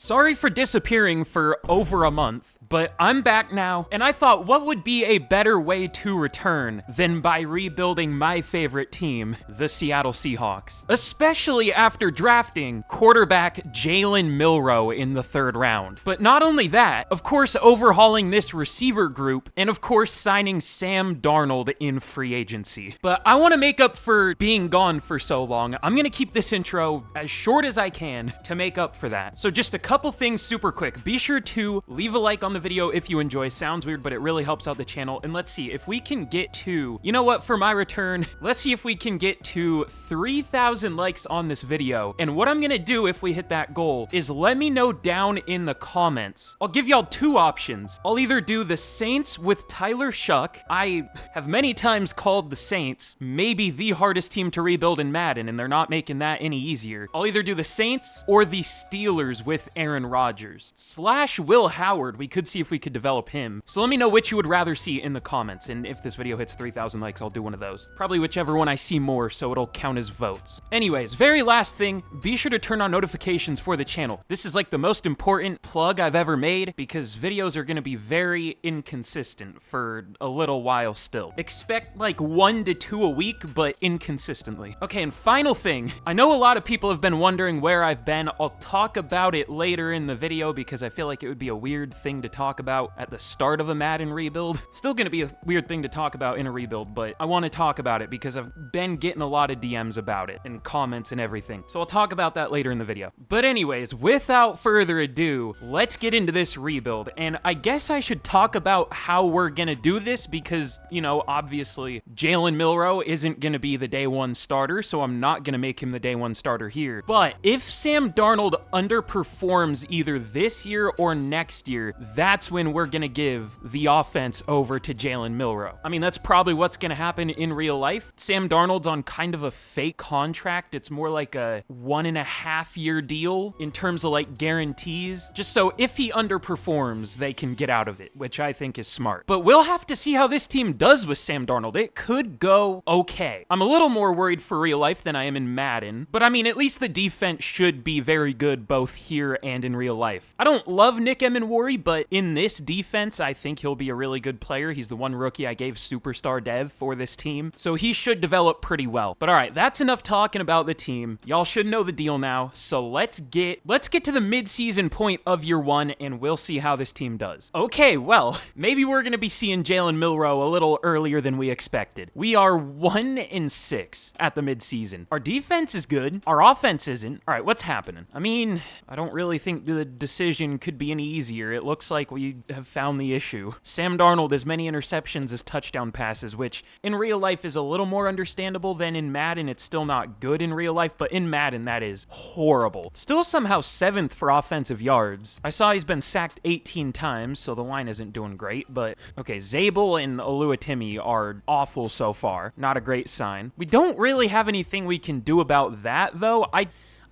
Sorry for disappearing for over a month, but I'm back now, and I thought what would be a better way to return than by rebuilding my favorite team, the Seattle Seahawks. Especially after drafting quarterback JALEN MILROE in the 3rd round. But not only that, of course overhauling this receiver group, and of course signing Sam Darnold in free agency. But I want to make up for being gone for so long. I'm going to keep this intro as short as I can to make up for that. So just a couple things super quick. Be sure to leave a like on the video if you enjoy. Sounds weird, but it really helps out the channel. And let's see if we can get to, you know what, for my return, let's see if we can get to 3,000 likes on this video. And what I'm gonna do if we hit that goal is let me know down in the comments. I'll give y'all 2 options. I'll either do the Saints with Tyler Shuck. I have many times called the Saints maybe the hardest team to rebuild in Madden, and they're not making that any easier. I'll either do the Saints or the Steelers with Aaron Rodgers / Will Howard. We could see if we could develop him. So let me know which you would rather see in the comments, and if this video hits 3,000 likes, I'll do one of those. Probably whichever one I see more, so it'll count as votes. Anyways, very last thing, be sure to turn on notifications for the channel. This is like the most important plug I've ever made because videos are gonna be very inconsistent for a little while still. Expect like 1 to 2 a week, but inconsistently. Okay, and final thing, I know a lot of people have been wondering where I've been. I'll talk about it later in the video because I feel like it would be a weird thing to talk about at the start of a Madden rebuild. Still gonna be a weird thing to talk about in a rebuild, but I want to talk about it because I've been getting a lot of DMs about it and comments and everything. So I'll talk about that later in the video. But anyways, without further ado, let's get into this rebuild. And I guess I should talk about how we're gonna do this because, you know, obviously JALEN MILROE isn't gonna be the day 1 starter, so I'm not gonna make him the day 1 starter here. But if Sam Darnold underperforms either this year or next year, that's when we're gonna give the offense over to JALEN MILROE. I mean, that's probably what's gonna happen in real life. Sam Darnold's on kind of a fake contract. It's more like a 1.5-year deal in terms of like guarantees, just so if he underperforms, they can get out of it, which I think is smart. But we'll have to see how this team does with Sam Darnold. It could go okay. I'm a little more worried for real life than I am in Madden, but I mean, at least the defense should be very good both here and in real life. I don't love Nick Emenwari, but in this defense, I think he'll be a really good player. He's the one rookie I gave superstar dev for this team, so he should develop pretty well. But all right, that's enough talking about the team. Y'all should know the deal now, so let's get to the mid-season point of year 1, and we'll see how this team does. Okay, well, maybe we're gonna be seeing JALEN MILROE a little earlier than we expected. We are 1-6 at the mid-season. Our defense is good. Our offense isn't. All right, what's happening? I mean, I don't really think the decision could be any easier. It looks like we have found the issue. Sam Darnold as many interceptions as touchdown passes, which in real life is a little more understandable than in Madden. It's still not good in real life, but in Madden, that is horrible. Still somehow 7th for offensive yards. I saw he's been sacked 18 times, so the line isn't doing great, but okay, Zabel and Oluwatimi are awful so far. Not a great sign. We don't really have anything we can do about that, though.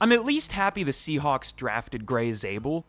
I'm at least happy the Seahawks drafted Gray Zabel.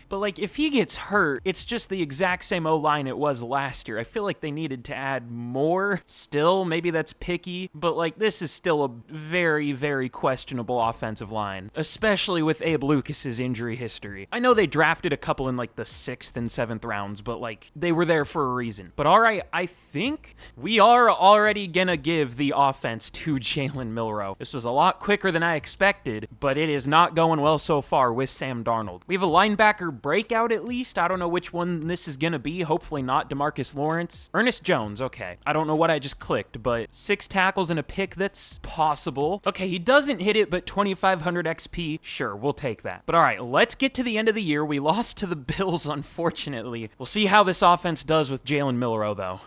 But, like, if he gets hurt, it's just the exact same O-line it was last year. I feel like they needed to add more. Still, maybe that's picky, but, like, this is still a very, very questionable offensive line, especially with Abe Lucas's injury history. I know they drafted a couple in, like, the 6th and 7th rounds, but, like, they were there for a reason. But, all right, I think we are already gonna give the offense to JALEN MILROE. This was a lot quicker than I expected, but it is not going well so far with Sam Darnold. We have a linebacker breakout at least. I don't know which one this is going to be. Hopefully not DeMarcus Lawrence. Ernest Jones, okay. I don't know what I just clicked, but 6 tackles and a pick, that's possible. Okay, he doesn't hit it, but 2,500 XP. Sure, we'll take that. But all right, let's get to the end of the year. We lost to the Bills, unfortunately. We'll see how this offense does with JALEN MILROE, though.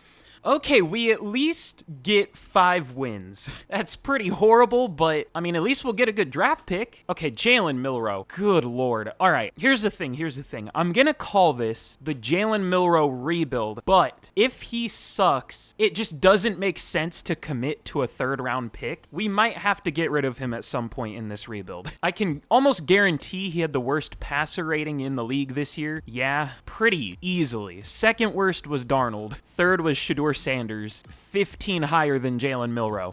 Okay, we at least get 5 wins. That's pretty horrible, but, I mean, at least we'll get a good draft pick. Okay, JALEN MILROE. Good lord. All right, here's the thing. I'm gonna call this the JALEN MILROE rebuild, but if he sucks, it just doesn't make sense to commit to a 3rd-round pick. We might have to get rid of him at some point in this rebuild. I can almost guarantee he had the worst passer rating in the league this year. Yeah, pretty easily. 2nd worst was Darnold. 3rd was Shedeur Sanders, 15 higher than Jalen Milroe.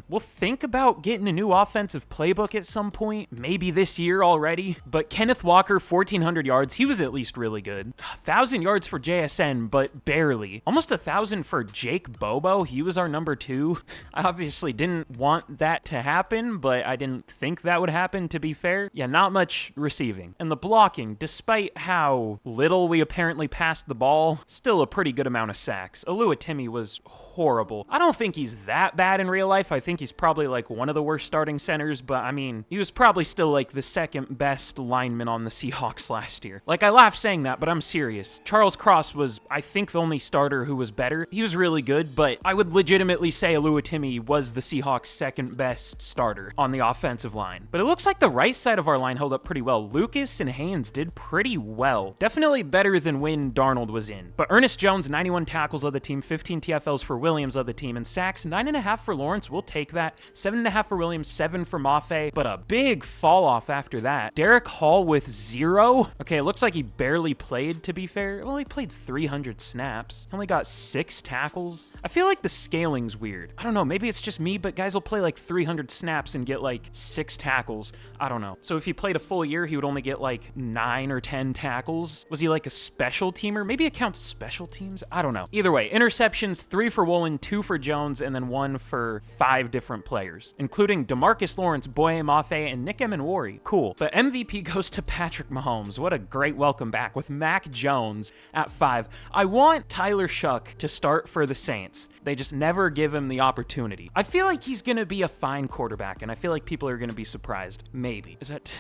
We'll think about getting a new offensive playbook at some point, maybe this year already. But Kenneth Walker, 1,400 yards, he was at least really good. 1,000 yards for JSN, but barely. Almost 1,000 for Jake Bobo, he was our number 2. I obviously didn't want that to happen, but I didn't think that would happen, to be fair. Yeah, not much receiving. And the blocking, despite how little we apparently passed the ball, still a pretty good amount of sacks. Oluwatimi was horrible. I don't think he's that bad in real life. I think he's probably like one of the worst starting centers, but I mean, he was probably still like the second best lineman on the Seahawks last year. Like, I laugh saying that, but I'm serious. Charles Cross was, I think, the only starter who was better. He was really good, but I would legitimately say Oluwatimi was the Seahawks' second best starter on the offensive line. But it looks like the right side of our line held up pretty well. Lucas and Haynes did pretty well. Definitely better than when Darnold was in. But Ernest Jones, 91 tackles of the team, 15 TFLs for Williams of the team, and sacks, 9.5 for Lawrence. We'll take that. 7.5 for Williams, 7 for Mafe, but a big fall off after that. Derek Hall with 0. Okay, it looks like he barely played, to be fair. Well, he played 300 snaps. Only got 6 tackles. I feel like the scaling's weird. I don't know, maybe it's just me, but guys will play like 300 snaps and get like 6 tackles. I don't know. So if he played a full year, he would only get like 9 or 10 tackles. Was he like a special teamer? Maybe it counts special teams? I don't know. Either way, interceptions, 3 for Woolen, 2 for Jones, and then 1 for 5 different players, including DeMarcus Lawrence, Boye Mafe, and Nick Emenwari. Cool. But MVP goes to Patrick Mahomes. What a great welcome back with Mac Jones at 5. I want Tyler Shuck to start for the Saints. They just never give him the opportunity. I feel like he's going to be a fine quarterback, and I feel like people are going to be surprised. Maybe. Is that...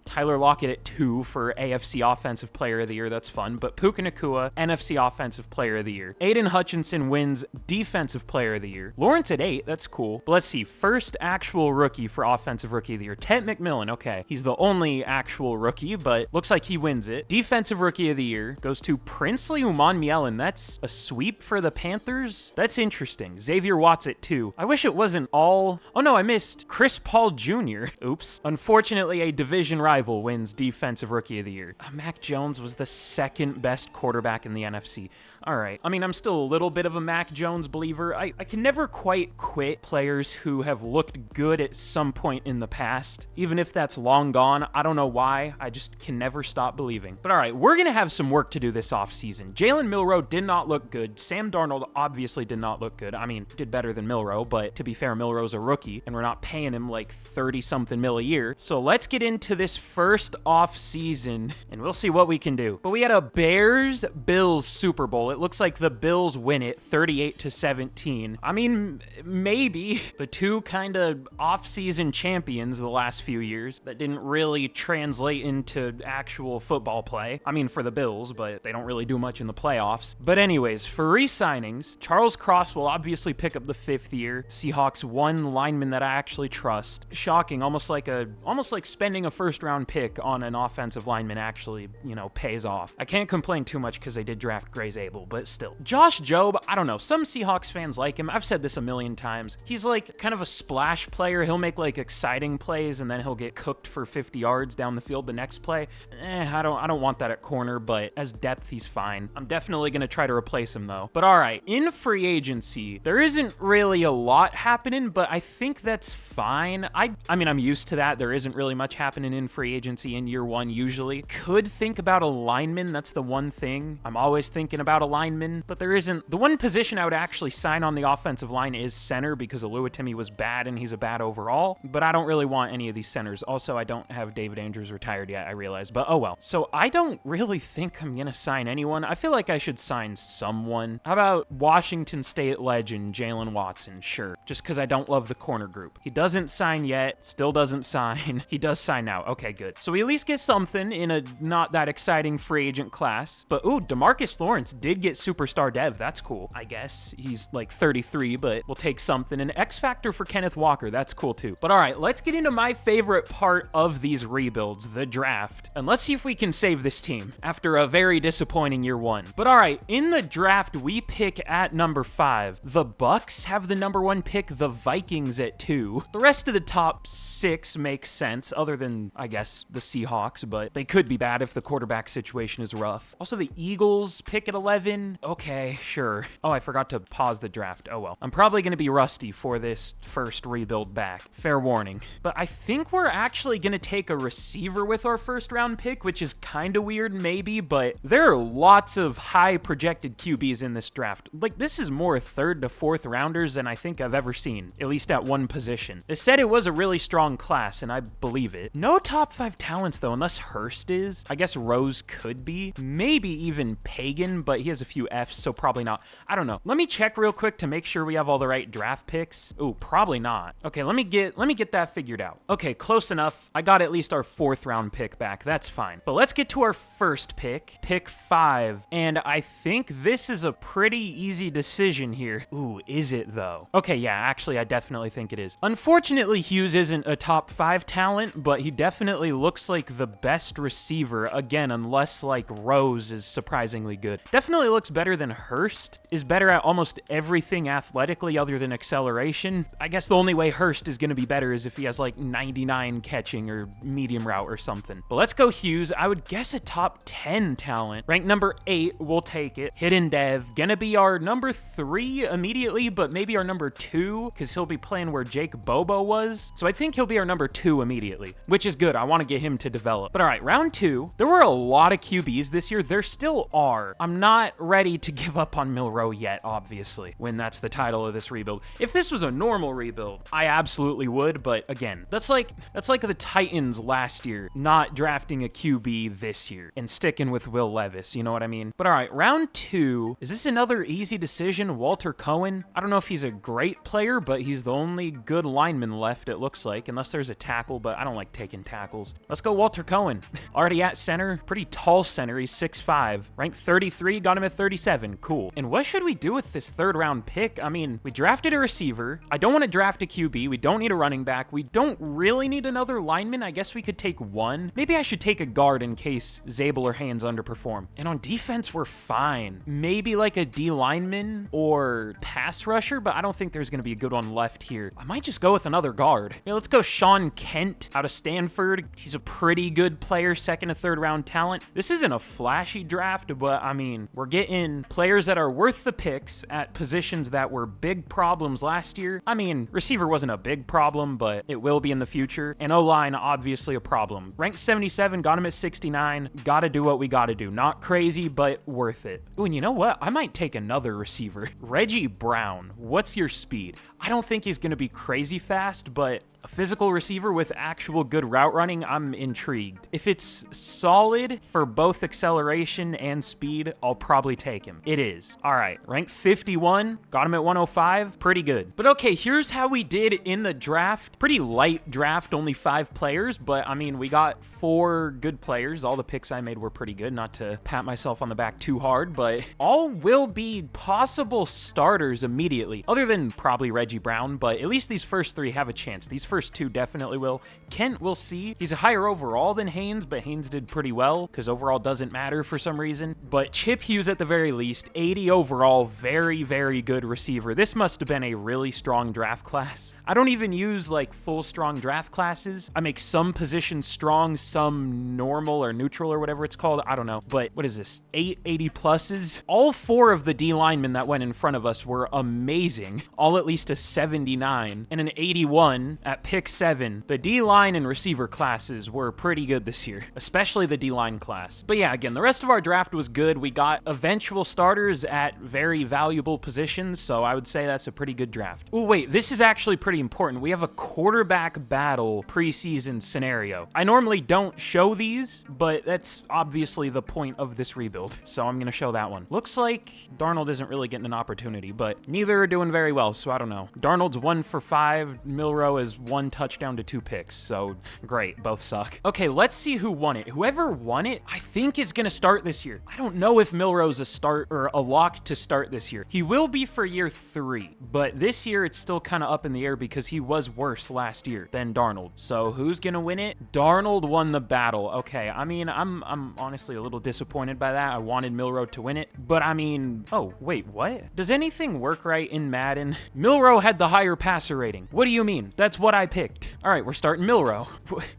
Tyler Lockett at 2 for AFC Offensive Player of the Year. That's fun. But Puka Nacua, NFC Offensive Player of the Year. Aiden Hutchinson wins Defensive Player of the Year. Lawrence at 8. That's cool. But let's see. First actual rookie for Offensive Rookie of the Year. Ted McMillan. Okay. He's the only actual rookie, but looks like he wins it. Defensive Rookie of the Year goes to Princely Umanmielen. That's a sweep for the Panthers. That's interesting. Xavier Watts at 2. I wish it wasn't all... Oh no, I missed Chris Paul Jr. Oops. Unfortunately, a division rival wins Defensive Rookie of the Year. Mac Jones was the second best quarterback in the NFC. All right. I mean, I'm still a little bit of a Mac Jones believer. I can never quite quit players who have looked good at some point in the past. Even if that's long gone, I don't know why. I just can never stop believing. But all right, we're going to have some work to do this offseason. Jalen Milroe did not look good. Sam Darnold obviously did not look good. I mean, did better than Milroe, but to be fair, Milroe's a rookie, and we're not paying him like 30-something mil a year. So let's get into this first offseason, and we'll see what we can do. But we had a Bears-Bills Super Bowl. It looks like the Bills win it 38-17. I mean, maybe the two kind of off-season champions the last few years that didn't really translate into actual football play. I mean, for the Bills, but they don't really do much in the playoffs. But anyways, for re-signings, Charles Cross will obviously pick up the 5th year. Seahawks, one lineman that I actually trust. Shocking, almost like spending a first-round pick on an offensive lineman actually, pays off. I can't complain too much because they did draft Gray's Abel, but still. Josh Jobe, I don't know. Some Seahawks fans like him. I've said this a million times. He's like kind of a splash player. He'll make like exciting plays and then he'll get cooked for 50 yards down the field the next play. I don't want that at corner, but as depth, he's fine. I'm definitely going to try to replace him though. But all right, in free agency, there isn't really a lot happening, but I think that's fine. I mean, I'm used to that. There isn't really much happening in free agency in year one usually. Could think about a lineman. That's the one thing. I'm always thinking about a lineman, but there isn't. The one position I would actually sign on the offensive line is center because Oluwatimi was bad and he's a bad overall, but I don't really want any of these centers. Also, I don't have David Andrews retired yet, I realize, but oh well. So I don't really think I'm gonna sign anyone. I feel like I should sign someone. How about Washington State legend Jalen Watson? Sure, just because I don't love the corner group. He doesn't sign yet, still doesn't sign. He does sign now. Okay, good. So we at least get something in a not that exciting free agent class. But ooh, DeMarcus Lawrence did get superstar dev. That's cool, I guess. He's like 33, but we'll take something. An X factor for Kenneth Walker. That's cool too. But all right, let's get into my favorite part of these rebuilds, the draft. And let's see if we can save this team after a very disappointing year one. But all right, in the draft, we pick at number 5. The Bucks have the number 1 pick, the Vikings at 2. The rest of the top 6 makes sense, other than, I guess, guess, the Seahawks, but they could be bad if the quarterback situation is rough. Also, the Eagles pick at 11. Okay, sure. Oh, I forgot to pause the draft. Oh well. I'm probably going to be rusty for this first rebuild back. Fair warning. But I think we're actually going to take a receiver with our first round pick, which is kind of weird maybe, but there are lots of high projected QBs in this draft. Like, this is more third to fourth rounders than I think I've ever seen, at least at one position. They said it was a really strong class, and I believe it. No top 5 talents, though, unless Hurst is. I guess Rose could be. Maybe even Pagan, but he has a few Fs, so probably not. I don't know. Let me check real quick to make sure we have all the right draft picks. Ooh, probably not. Okay, let me get that figured out. Okay, close enough. I got at least our 4th round pick back. That's fine. But let's get to our first pick, pick 5. And I think this is a pretty easy decision here. Ooh, is it though? Okay, yeah, actually, I definitely think it is. Unfortunately, Hughes isn't a top 5 talent, but he definitely looks like the best receiver, again, unless like Rose is surprisingly good. Definitely looks better than Hurst, is better at almost everything athletically other than acceleration. I guess the only way Hurst is going to be better is if he has like 99 catching or medium route or something. But let's go Hughes. I would guess a top 10 talent. Ranked number 8, we'll take it. Hidden Dev, gonna be our number 3 immediately, but maybe our number 2, because he'll be playing where Jake Bobo was. So I think he'll be our number 2 immediately, which is good. I want to get him to develop. But all right, round 2. There were a lot of QBs this year. There still are. I'm not ready to give up on Milroe yet, obviously, when that's the title of this rebuild. If this was a normal rebuild, I absolutely would, but again, that's like the Titans last year, not drafting a QB this year and sticking with Will Levis, you know what I mean? But all right, round 2. Is this another easy decision? Walter Cohen? I don't know if he's a great player, but he's the only good lineman left, it looks like, unless there's a tackle, but I don't like taking tackles. Let's go Walter Cohen. Already at center, pretty tall center. He's 6'5", ranked 33, got him at 37. Cool. And what should we do with this 3rd round pick? I mean, we drafted a receiver. I don't want to draft a QB. We don't need a running back. We don't really need another lineman. I guess we could take one. Maybe I should take a guard in case Zabel or Haynes underperform. And on defense, we're fine. Maybe like a D lineman or pass rusher, but I don't think there's going to be a good one left here. I might just go with another guard. Yeah, let's go Sean Kent out of Stanford. He's a pretty good player, 2nd to 3rd round talent. This isn't a flashy draft, but I mean, we're getting players that are worth the picks at positions that were big problems last year. I mean, receiver wasn't a big problem, but it will be in the future. And O-line, obviously a problem. Ranked 77, got him at 69. Gotta do what we gotta do. Not crazy, but worth it. Ooh, and you know what? I might take another receiver. Reggie Brown. What's your speed? I don't think he's gonna be crazy fast, but a physical receiver with actual good route running, I'm intrigued. If it's solid for both acceleration and speed, I'll probably take him. It is. All right, ranked 51, got him at 105, pretty good. But okay, here's how we did in the draft. Pretty light draft, only 5 players, but I mean, we got 4 good players. All the picks I made were pretty good, not to pat myself on the back too hard, but all will be possible starters immediately, other than probably Reggie Brown, but at least these first 3 have a chance. These first 2 definitely will. Kent, we'll see. He's a higher overall than Haynes, but Haynes did pretty well because overall doesn't matter for some reason. But Chip Hughes at the very least, 80 overall, very, very good receiver. This must have been a really strong draft class. I don't even use like full strong draft classes. I make some positions strong, some normal or neutral or whatever it's called. I don't know. But what is this? 8 80 pluses? All 4 of the D linemen that went in front of us were amazing. All at least a 79 and an 81 at pick 7. The D-line and receiver classes were pretty good this year, especially the D-line class. But yeah, again, the rest of our draft was good. We got eventual starters at very valuable positions, so I would say that's a pretty good draft. Oh, wait, this is actually pretty important. We have a quarterback battle preseason scenario. I normally don't show these, but that's obviously the point of this rebuild, so I'm going to show that one. Looks like Darnold isn't really getting an opportunity, but neither are doing very well, so I don't know. Darnold's 1 for 5. Milroe is 1 touchdown to 2 picks, so great, both suck. Okay, let's see who won it. Whoever won it, I think is going to start this year. I don't know if Milroe's a start or a lock to start this year. He will be for year 3, but this year it's still kind of up in the air because he was worse last year than Darnold. So who's going to win it? Darnold won the battle. Okay, I mean, I'm honestly a little disappointed by that. I wanted Milroe to win it, but I mean, oh, wait, what? Does anything work right in Madden? Milroe had the higher passer rating. What do you mean? That's what I picked. All right, we're starting Milroe.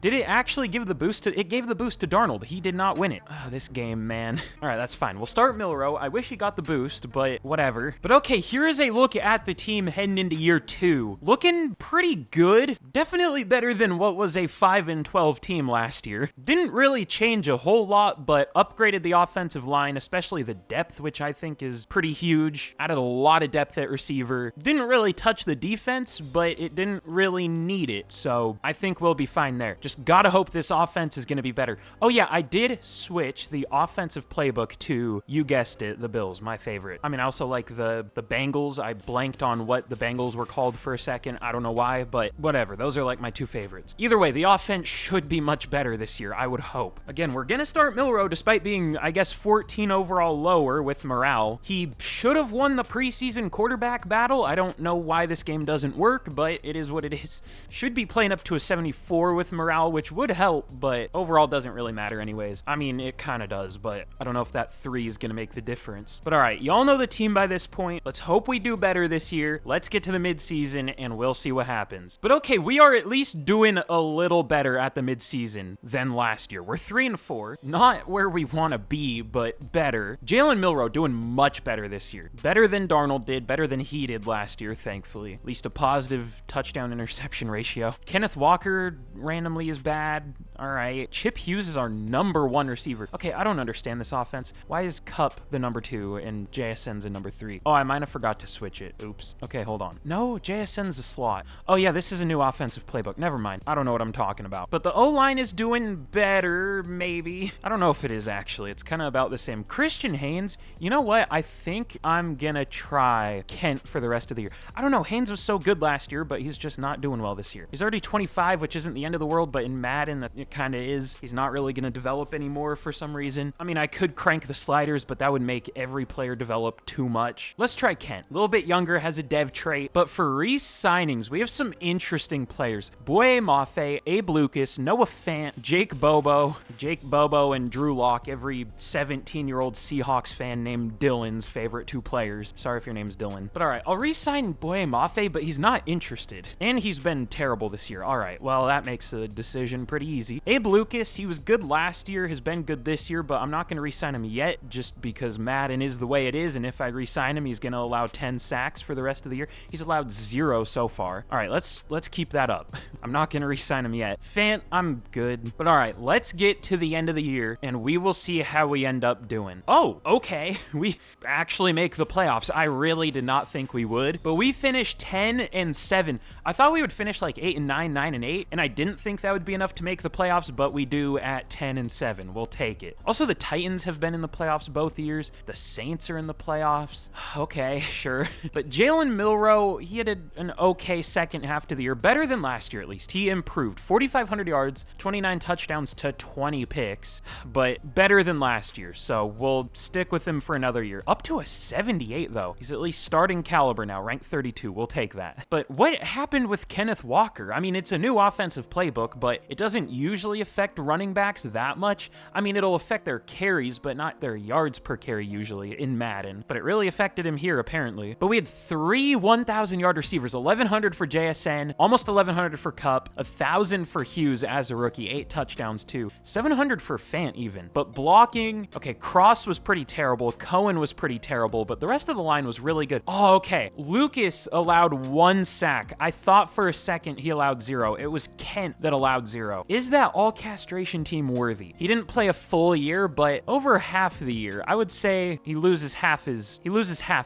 Did it actually give the boost to... It gave the boost to Darnold. He did not win it. Oh, this game, man. All right, that's fine. We'll start Milroe. I wish he got the boost, but whatever. But okay, here is a look at the team heading into year 2. Looking pretty good. Definitely better than what was a 5-12 team last year. Didn't really change a whole lot, but upgraded the offensive line, especially the depth, which I think is pretty huge. Added a lot of depth at receiver. Didn't really touch the defense, but it didn't really need it, so I think we'll be fine there. Just gotta hope this offense is gonna be better. Oh yeah, I did switch the offensive playbook to, you guessed it, the Bills, my favorite. I mean, I also like the Bengals. I blanked on what the Bengals were called for a second. I don't know why, but whatever. Those are like my 2 favorites. Either way, the offense should be much better this year, I would hope. Again, we're gonna start Milroe despite being, I guess, 14 overall lower with morale. He should have won the preseason quarterback battle. I don't know why this game doesn't work, but it is what it is. Should be playing up to a 74 with morale, which would help, but overall doesn't really matter anyways. I mean, it kind of does, but I don't know if that 3 is gonna make the difference. But all right, y'all know the team by this point. Let's hope we do better this year. Let's get to the midseason and we'll see what happens. But okay, we are at least doing a little better at the midseason than last year. We're 3-4, not where we want to be, but better. Jalen Milroe doing much better this year. Better than Darnold did, better than he did last year, thankfully. At least a positive touchdown interception ratio. Kenneth Walker randomly is bad. All right. Chip Hughes is our #1 receiver. Okay, I don't understand this offense. Why is Cup the #2 and JSN's a #3? Oh, I might have forgot to switch it. Oops. Okay, hold on. No, JSN's a slot. Oh yeah, this is a new offensive playbook. Never mind. I don't know what I'm talking about. But the O-line is doing better, maybe. I don't know if it is actually. It's kind of about the same. Christian Haynes, you know what? I think I'm gonna try Kent for the rest of the year. I don't know. Haynes was so good last year, but he's just not doing well this year. He's already 25, which isn't the end of the world, but in Madden, it kind of is. He's not really gonna develop anymore for some reason. I mean, I could crank the sliders, but that would make every player develop too much. Let's try Kent. A little bit younger, has a dev trait, but for re-signings, we have some interesting players. Boye Mafe, Abe Lucas, Noah Fant, Jake Bobo, and Drew Lock, every 17-year-old Seahawks fan named Dylan's favorite 2 players. Sorry if your name's Dylan. But all right, I'll re-sign Boye Mafe, but he's not interested. And he's been terrible this year. All right, well, that makes the decision pretty easy. Abe Lucas, he was good last year, has been good this year, but I'm not going to re-sign him yet just because Madden is the way it is, and if I re-sign him, he's going to allow 10 sacks for the rest of the year. He's allowed 0 so far. All right, let's keep that up. I'm not going to re-sign him yet. Fant, I'm good. But all right, let's get to the end of the year, and we will see how we end up doing. Oh, okay. We actually make the playoffs. I really did not think we would, but we finished 10-7. I thought we would finish like 8-9, 9-8, and I didn't think that would be enough to make the playoffs, but we do at 10-7. We'll take it. Also, the Titans have been in the playoffs both years. The Saints are in the playoffs. Okay, sure. But Jalen Milroe, he had an okay second half to the year. Better than last year, at least. He improved. 4,500 yards, 29 touchdowns to 20 picks, but better than last year, so we'll stick with him for another year. Up to a 78, though. He's at least starting caliber now, ranked 32. We'll take that. But what happened with Kenneth Walker? I mean, it's a new offensive playbook, but it doesn't usually affect running backs that much. I mean, it'll affect their carries, but not their yards per carry usually in Madden. But it really affected him here, apparently. But we had 3 1,000-yard receivers, 1,100 for JSN, almost 1,100 for Cup, 1,000 for Hughes as a rookie, 8 touchdowns too, 700 for Fant even. But blocking, okay, Cross was pretty terrible, Cohen was pretty terrible, but the rest of the line was really good. Oh, okay, Lucas allowed 1 sack. I thought for a second he allowed 0. It was Kent that allowed 0. Is that all castration team worthy? He didn't play a full year, but over half the year, I would say he loses half his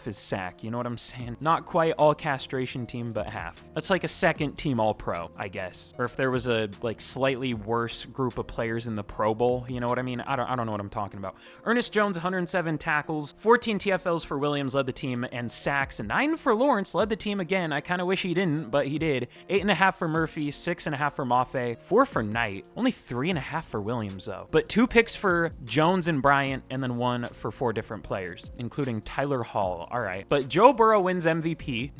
sack. You know what I'm saying? Not quite all castration team, but half. That's like a second team All-Pro, I guess. Or if there was a like slightly worse group of players in the Pro Bowl, you know what I mean? I don't know what I'm talking about. Ernest Jones, 107 tackles, 14 TFLs for Williams led the team, and sacks, 9 for Lawrence led the team again. I kind of wish he didn't, but he did. 8.5 for Murphy, 6.5 for Mafe, 4 for Knight, only 3.5 for Williams though. But 2 picks for Jones and Bryant, and then 1 for 4 different players, including Tyler Hall. All right, but Joe Burrow wins MVP.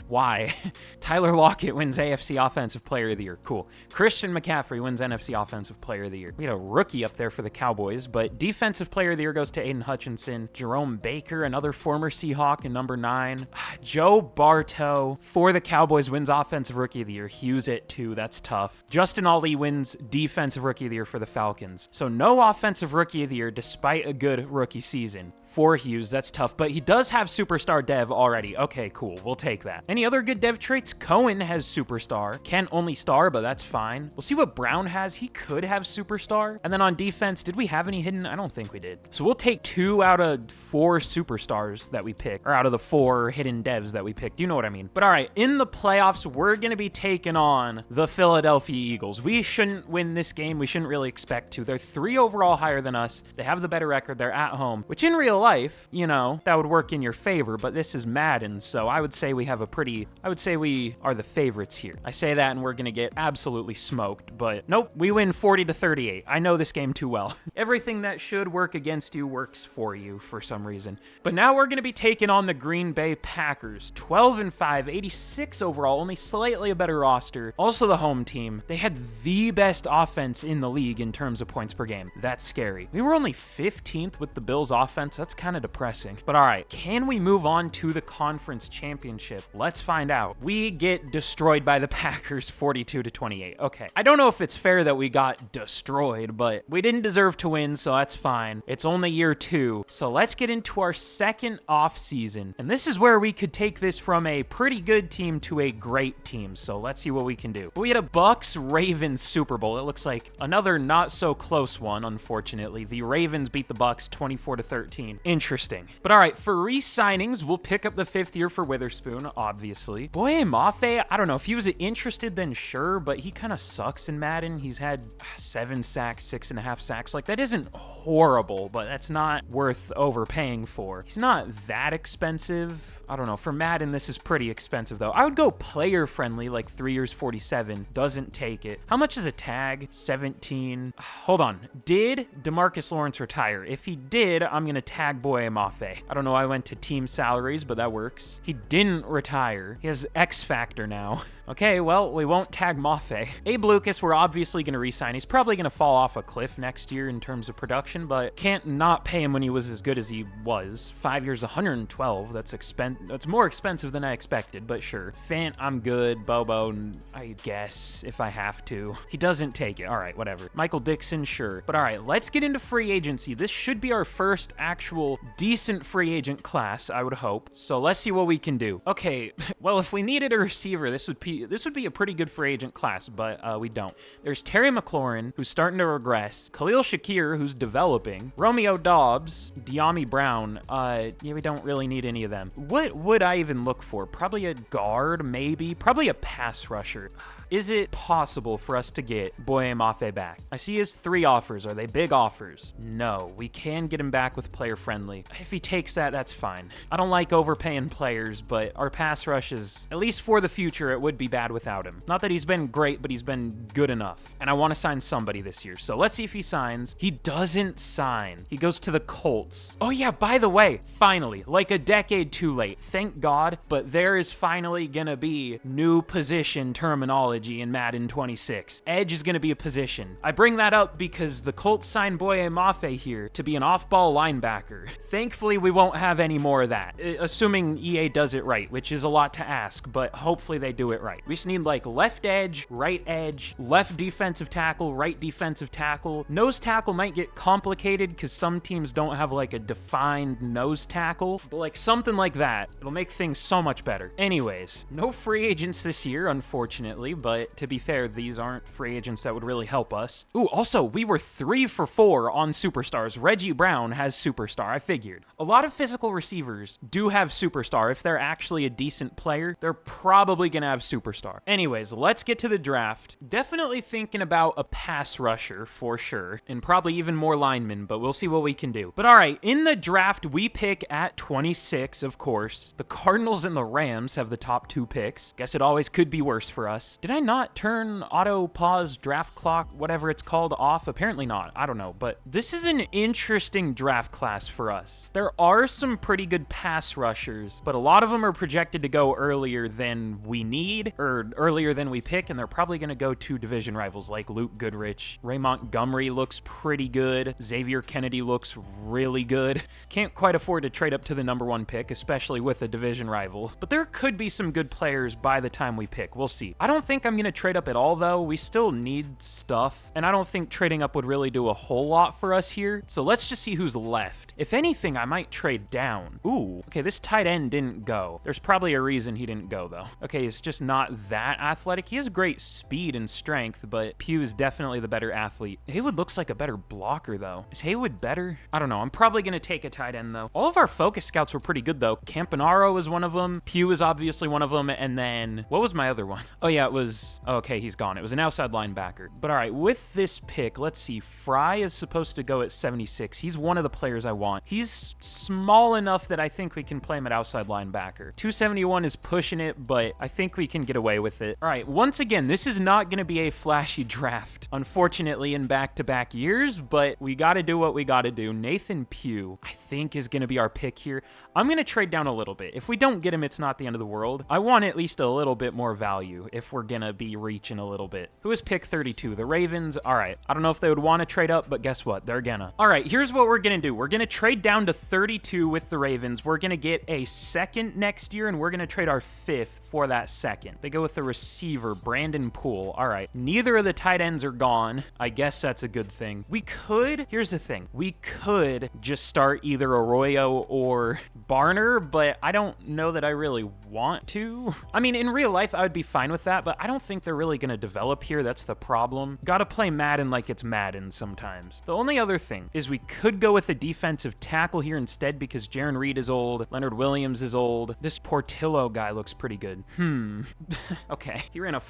Why? Tyler Lockett wins AFC Offensive Player of the Year. Cool. Christian McCaffrey wins NFC Offensive Player of the Year. We had a rookie up there for the Cowboys, but Defensive Player of the Year goes to Aiden Hutchinson. Jerome Baker, another former Seahawk, in number 9. Joe Bartow for the Cowboys wins Offensive Rookie of the Year. Hughes at 2. That's tough. Justin Ali wins Defensive Rookie of the Year for the Falcons. So no Offensive Rookie of the Year despite a good rookie season. For Hughes, that's tough, but he does have Superstar Dev already. Okay, cool. We'll take that. Any other good dev traits? Cohen has Superstar. Kent only Star, but that's fine. We'll see what Brown has. He could have Superstar. And then on defense, did we have any hidden? I don't think we did. So we'll take 2 out of 4 Superstars that we pick, or out of the 4 hidden devs that we picked. You know what I mean? But all right, in the playoffs, we're going to be taking on the Philadelphia Eagles. We shouldn't win this game. We shouldn't really expect to. They're 3 overall higher than us. They have the better record. They're at home, which in real life, you know, that would work in your favor, but this is Madden, so I would say we have I would say we are the favorites here. I say that and we're gonna get absolutely smoked, but nope, we win 40-38. I know this game too well. Everything that should work against you works for you for some reason. But now we're gonna be taking on the Green Bay Packers. 12-5, 86 overall, only slightly a better roster. Also the home team. They had the best offense in the league in terms of points per game. That's scary. We were only 15th with the Bills offense. That's kind of depressing. But all right, can we move on to the conference championship? Let's find out. We get destroyed by the Packers 42-28. Okay. I don't know if it's fair that we got destroyed, but we didn't deserve to win, so that's fine. It's only year 2. So let's get into our second off season. And this is where we could take this from a pretty good team to a great team. So let's see what we can do. We had a Bucks-Ravens Super Bowl. It looks like another not so close one, unfortunately. The Ravens beat the Bucks 24-13. Interesting. But all right, for re-signings, we'll pick up the 5th year for Witherspoon, obviously. Boye Mafe, I don't know. If he was interested, then sure, but he kind of sucks in Madden. He's had 7 sacks, 6.5 sacks. Like, that isn't horrible, but that's not worth overpaying for. He's not that expensive. I don't know. For Madden, this is pretty expensive, though. I would go player-friendly, like 3 years, 47. Doesn't take it. How much is a tag? 17. Hold on. Did DeMarcus Lawrence retire? If he did, I'm going to tag Boye Mafe. I don't know. I went to team salaries, but that works. He didn't retire. He has X Factor now. Okay, well, we won't tag Mafe. Abe Lucas, we're obviously going to re-sign. He's probably going to fall off a cliff next year in terms of production, but can't not pay him when he was as good as he was. 5 years, 112. That's more expensive than I expected, but sure. Fant, I'm good. Bobo, I guess, if I have to. He doesn't take it. All right, whatever. Michael Dixon, sure. But all right, let's get into free agency. This should be our first actual decent free agent class, I would hope. So let's see what we can do. Okay, well, if we needed a receiver, this would be a pretty good free agent class, but we don't. There's Terry McLaurin, who's starting to regress. Khalil Shakir, who's developing. Romeo Dobbs. De'Ami Brown. Yeah, we don't really need any of them. What would I even look for? Probably a guard, maybe. Probably a pass rusher. Is it possible for us to get Boye Mafe back? I see his 3 offers. Are they big offers? No. We can get him back with player friendly. If he takes that, that's fine. I don't like overpaying players, but our pass rush is, at least for the future, it would be bad without him. Not that he's been great, but he's been good enough. And I want to sign somebody this year. So let's see if he signs. He doesn't sign. He goes to the Colts. Oh yeah, by the way, finally, like a decade too late. Thank God, but there is finally gonna be new position terminology in Madden 26. Edge is going to be a position. I bring that up because the Colts signed Boye Mafe here to be an off-ball linebacker. Thankfully, we won't have any more of that, assuming EA does it right, which is a lot to ask, but hopefully they do it right. We just need like left edge, left defensive tackle, right defensive tackle. Nose tackle might get complicated because some teams don't have like a defined nose tackle, but like something like that. It'll make things so much better. Anyways, no free agents this year, unfortunately, but to be fair, these aren't free agents that would really help us. Ooh, also, we were 3 for 4 on superstars. Reggie Brown has superstar, I figured. A lot of physical receivers do have superstar. If they're actually a decent player, they're probably gonna have superstar. Anyways, let's get to the draft. Definitely thinking about a pass rusher for sure, and probably even more linemen, but we'll see what we can do. But all right, in the draft, we pick at 26, of course. The Cardinals and the Rams have the top 2 picks. Guess it always could be worse for us. Did I not turn auto pause draft clock, whatever it's called, off? Apparently not. I don't know, but this is an interesting draft class for us. There are some pretty good pass rushers, but a lot of them are projected to go earlier than we need, or earlier than we pick, and they're probably going to go to division rivals like Luke Goodrich. Ray Montgomery looks pretty good. Xavier Kennedy looks really good. Can't quite afford to trade up to the #1 pick, especially with a division rival, but there could be some good players by the time we pick. We'll see. I don't think I'm going to trade up at all, though. We still need stuff, and I don't think trading up would really do a whole lot for us here, so let's just see who's left. If anything, I might trade down. Ooh, okay, this tight end didn't go. There's probably a reason he didn't go, though. Okay, he's just not that athletic. He has great speed and strength, but Pugh is definitely the better athlete. Haywood looks like a better blocker, though. Is Haywood better? I don't know. I'm probably going to take a tight end, though. All of our focus scouts were pretty good, though. Campanaro is one of them. Pugh is obviously one of them, and then, what was my other one? Oh, yeah, it was, okay, he's gone. It was an outside linebacker. But all right, with this pick, let's see. Fry is supposed to go at 76. He's one of the players I want. He's small enough that I think we can play him at outside linebacker. 271 is pushing it, but I think we can get away with it. All right, once again, this is not going to be a flashy draft, unfortunately, in back-to-back years, but we got to do what we got to do. Nathan Pugh, I think, is going to be our pick here. I'm going to trade down a little bit. If we don't get him, it's not the end of the world. I want at least a little bit more value if we're going to be reaching a little bit. Who is pick 32? The Ravens. All right. I don't know if they would want to trade up, but guess what? They're gonna. All right, here's what we're going to do. We're going to trade down to 32 with the Ravens. We're going to get a second next year, and we're going to trade our 5th for that second. They go with the receiver, Brandon Poole. All right. Neither of the tight ends are gone. I guess that's a good thing. We could, here's the thing. We could just start either Arroyo or Barner, but I don't know that I really want to. I mean, in real life, I would be fine with that, but I don't think they're really going to develop here. That's the problem. Got to play Madden like it's Madden sometimes. The only other thing is we could go with a defensive tackle here instead because Jaron Reed is old. Leonard Williams is old. This Portillo guy looks pretty good. Okay. He ran a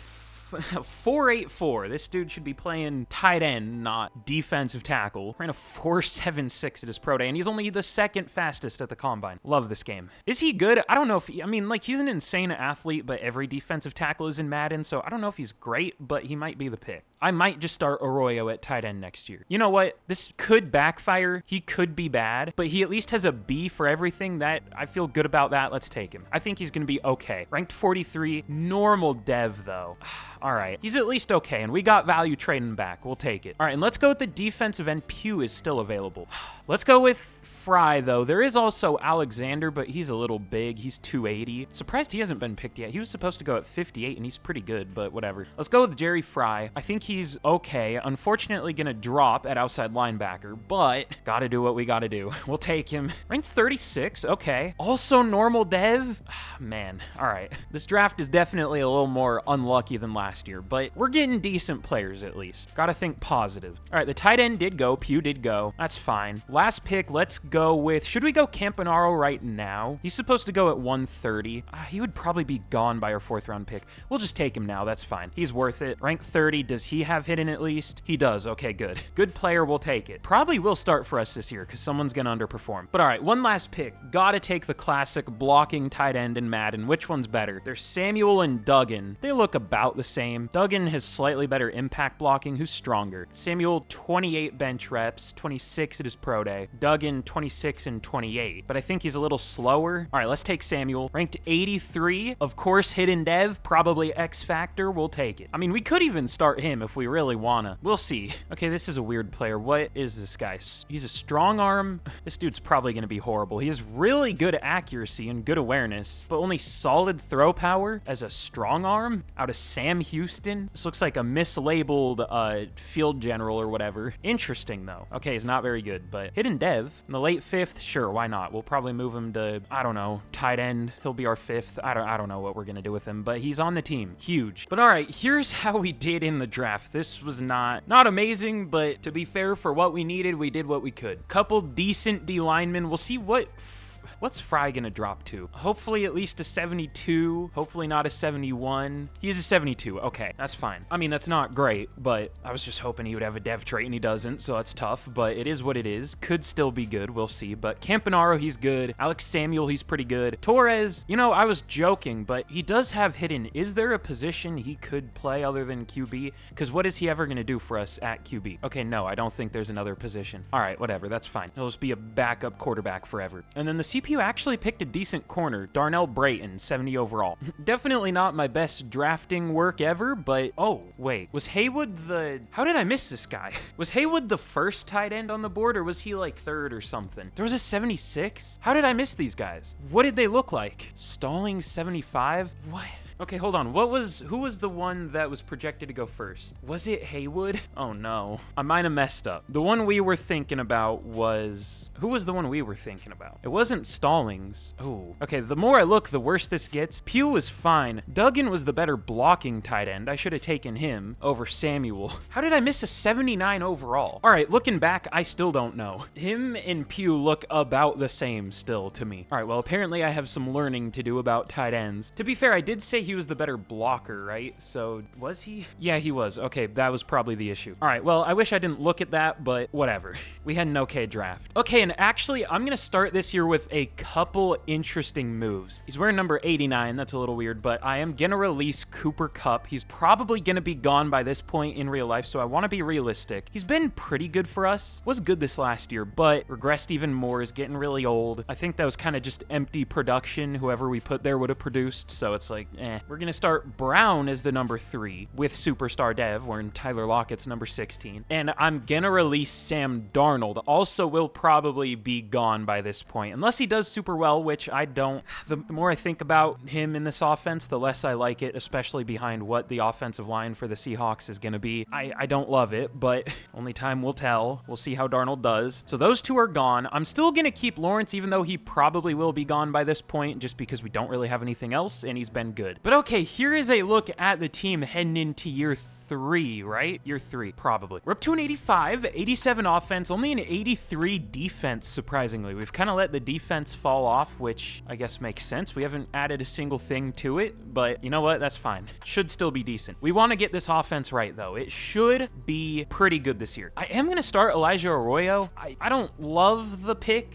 4.84. This dude should be playing tight end, not defensive tackle. Ran a 4.76 at his pro day, and he's only the second fastest at the combine. Love this game. Is he good? I don't know if I mean, like, he's an insane athlete, but every defensive tackle is in Madden, so I don't know if he's great, but he might be the pick. I might just start Arroyo at tight end next year. You know what? This could backfire. He could be bad, but he at least has a B for everything. That I feel good about that. Let's take him. I think he's going to be okay. Ranked 43, normal dev, though. All right, he's at least okay, and we got value trading back. We'll take it. All right, and let's go with the defensive end. Pugh is still available. Let's go with Fry, though. There is also Alexander, but he's a little big. He's 280. Surprised he hasn't been picked yet. He was supposed to go at 58, and he's pretty good, but whatever. Let's go with Jerry Fry. I think he's okay. Unfortunately, gonna drop at outside linebacker, but gotta do what we gotta do. We'll take him. Ranked 36, okay. Also normal dev. Man, all right. This draft is definitely a little more unlucky than last year, but we're getting decent players at least. Gotta think positive. All right, the tight end did go. Pugh did go. That's fine. Last pick, let's go with, should we go Campanaro right now? He's supposed to go at 130. He would probably be gone by our 4th round pick. We'll just take him now. That's fine. He's worth it. Rank 30. Does he have hidden at least? He does. Okay, good. Good player. We'll take it. Probably will start for us this year because someone's going to underperform. But all right, one last pick. Gotta take the classic blocking tight end in Madden. Which one's better? There's Samuel and Duggan. They look about the same. Duggan has slightly better impact blocking. Who's stronger? Samuel, 28 bench reps, 26 at his pro day. Duggan, 26 and 28. But I think he's a little slower. All right, let's take Samuel. Ranked 83. Of course, hidden dev, probably X Factor. We'll take it. I mean, we could even start him if we really wanna. We'll see. Okay, this is a weird player. What is this guy? He's a strong arm. This dude's probably gonna be horrible. He has really good accuracy and good awareness, but only solid throw power as a strong arm out of Sam Houston. This looks like a mislabeled field general or whatever. Interesting, though. Okay, he's not very good, but hidden dev in the late 5th, sure, why not? We'll probably move him to, I don't know, tight end. He'll be our 5th. I don't know what we're gonna do with him, but he's on the team. Huge. But all right, here's how we did in the draft. This was not amazing, but to be fair, for what we needed, we did what we could. Couple decent D linemen. We'll see what What's Fry gonna drop to? Hopefully at least a 72. Hopefully not a 71. He is a 72. Okay, that's fine. I mean, that's not great, but I was just hoping he would have a dev trait and he doesn't, so that's tough, but it is what it is. Could still be good. We'll see. But Campanaro, he's good. Alex Samuel, he's pretty good. Torres, you know, I was joking, but he does have hidden. Is there a position he could play other than QB? Because what is he ever going to do for us at QB? Okay, no, I don't think there's another position. All right, whatever. That's fine. He'll just be a backup quarterback forever. And then the CPU actually picked a decent corner. Darnell Brayton, 70 overall. Definitely not my best drafting work ever, but oh, wait. Was Haywood the... How did I miss this guy? Was Haywood the first tight end on the board, or was he like third or something? There was a 76? How did I miss these guys? What did they look like? Stalling 75? What? Okay, hold on. Who was the one that was projected to go first? Was it Haywood? Oh no. I might have messed up. The one we were thinking about was... Who was the one we were thinking about? It wasn't Stallings. Oh. Okay, the more I look, the worse this gets. Pugh was fine. Duggan was the better blocking tight end. I should have taken him over Samuel. How did I miss a 79 overall? All right, looking back, I still don't know. Him and Pugh look about the same still to me. All right, well, apparently I have some learning to do about tight ends. To be fair, I did say he was the better blocker, right? So was he? Yeah, he was. Okay, that was probably the issue. All right, well, I wish I didn't look at that, but whatever. We had an okay draft. Okay, and actually, I'm gonna start this year with a couple interesting moves. He's wearing number 89. That's a little weird, but I am gonna release Cooper Kupp. He's probably gonna be gone by this point in real life, so I want to be realistic. He's been pretty good for us. Was good this last year, but regressed even more. Is getting really old. I think that was kind of just empty production. Whoever we put there would have produced, so it's like, eh. We're gonna start Brown as the number 3 with Superstar Dev, wherein Tyler Lockett's number 16. And I'm gonna release Sam Darnold. Also will probably be gone by this point, unless he does super well, which I don't. The more I think about him in this offense, the less I like it, especially behind what the offensive line for the Seahawks is gonna be. I don't love it, but only time will tell. We'll see how Darnold does. So those two are gone. I'm still gonna keep Lawrence, even though he probably will be gone by this point, just because we don't really have anything else, and he's been good. But okay, here is a look at the team heading into year 3, right? Year 3, probably. We're up to an 85, 87 offense, only an 83 defense, surprisingly. We've kind of let the defense fall off, which I guess makes sense. We haven't added a single thing to it, but you know what? That's fine. Should still be decent. We want to get this offense right, though. It should be pretty good this year. I am going to start Elijah Arroyo. I don't love the pick.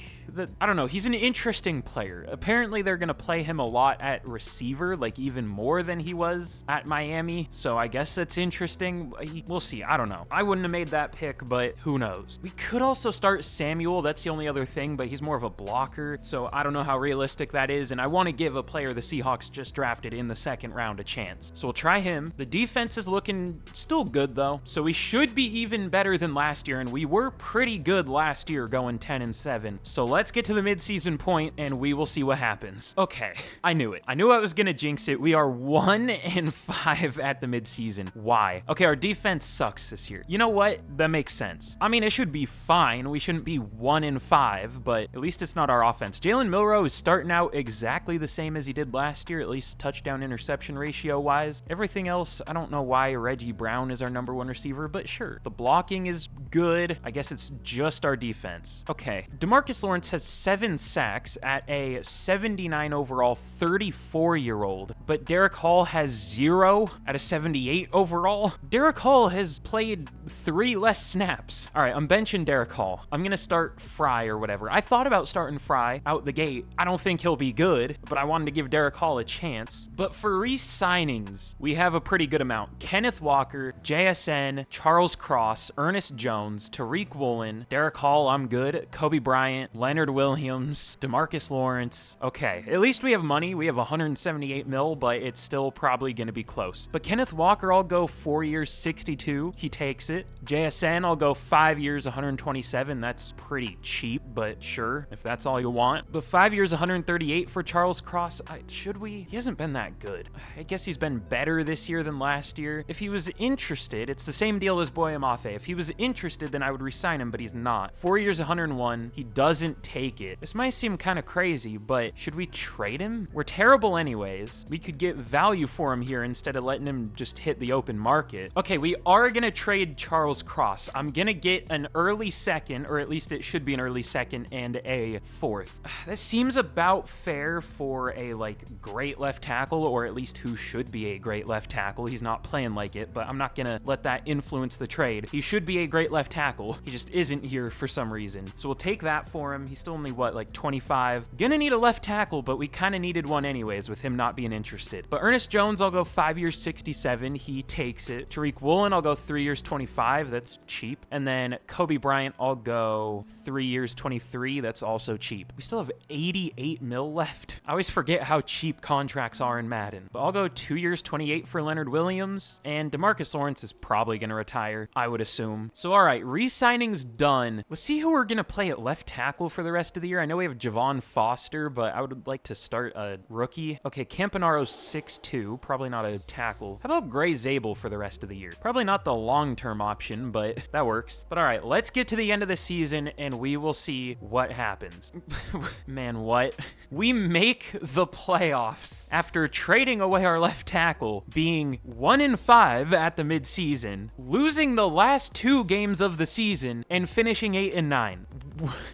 I don't know. He's an interesting player. Apparently, they're going to play him a lot at receiver, like even more than he was at Miami. So I guess that's interesting. We'll see. I don't know. I wouldn't have made that pick, but who knows? We could also start Samuel. That's the only other thing, but he's more of a blocker. So I don't know how realistic that is. And I want to give a player the Seahawks just drafted in the second round a chance. So we'll try him. The defense is looking still good, though. So we should be even better than last year. And we were pretty good last year going 10-7. So let's get to the midseason point and we will see what happens. Okay, I knew it. I knew I was gonna jinx it. We are 1-5 at the midseason. Why? Okay, our defense sucks this year. You know what? That makes sense. I mean, it should be fine. We shouldn't be 1-5, but at least it's not our offense. JALEN MILROE is starting out exactly the same as he did last year, at least touchdown interception ratio wise. Everything else, I don't know why Reggie Brown is our number 1 receiver, but sure. The blocking is good. I guess it's just our defense. Okay, DeMarcus Lawrence has 7 sacks at a 79 overall 34-year-old, but Derek Hall has 0 at a 78 overall. Derek Hall has played 3 less snaps. All right, I'm benching Derek Hall. I'm gonna start Fry or whatever. I thought about starting Fry out the gate. I don't think he'll be good, but I wanted to give Derek Hall a chance. But for re-signings, we have a pretty good amount. Kenneth Walker, JSN, Charles Cross, Ernest Jones, Tariq Woolen, Derek Hall, I'm good, Kobe Bryant, Leonard Williams, DeMarcus Lawrence. Okay, at least we have money. We have 178 mil, but it's still probably going to be close. But Kenneth Walker, I'll go 4 years, 62. He takes it. JSN, I'll go 5 years, 127. That's pretty cheap, but sure, if that's all you want. But 5 years, 138 for Charles Cross. Should we? He hasn't been that good. I guess he's been better this year than last year. If he was interested, it's the same deal as Boye Mafe. If he was interested, then I would re-sign him, but he's not. 4 years, 101. He doesn't take it. This might seem kind of crazy, but should we trade him? We're terrible anyways. We could get value for him here instead of letting him just hit the open market. market. Okay, we are gonna trade Charles Cross. I'm gonna get an early second, or at least it should be an early second, and a fourth. This seems about fair for a, like, great left tackle, or at least who should be a great left tackle. He's not playing like it, but I'm not gonna let that influence the trade. He should be a great left tackle. He just isn't here for some reason. So we'll take that for him. He's still only, what, like 25? Gonna need a left tackle, but we kind of needed one anyways with him not being interested. But Ernest Jones, I'll go 5 years, 67. He takes it. Tariq Woolen, I'll go 3 years, 25. That's cheap. And then Kobe Bryant, I'll go 3 years, 23. That's also cheap. We still have 88 mil left. I always forget how cheap contracts are in Madden. But I'll go 2 years, 28 for Leonard Williams. And DeMarcus Lawrence is probably going to retire, I would assume. So, all right, re-signing's done. Let's see who we're going to play at left tackle for the rest of the year. I know we have Javon Foster, but I would like to start a rookie. Okay, Campanaro's 6'2", probably not a tackle. How about Gray Zabel for the rest of the year? Probably not the long-term option, but that works. But all right, let's get to the end of the season, and we will see what happens. Man, what? We make the playoffs after trading away our left tackle, being 1-5 at the midseason, losing the last 2 games of the season, and finishing 8-9.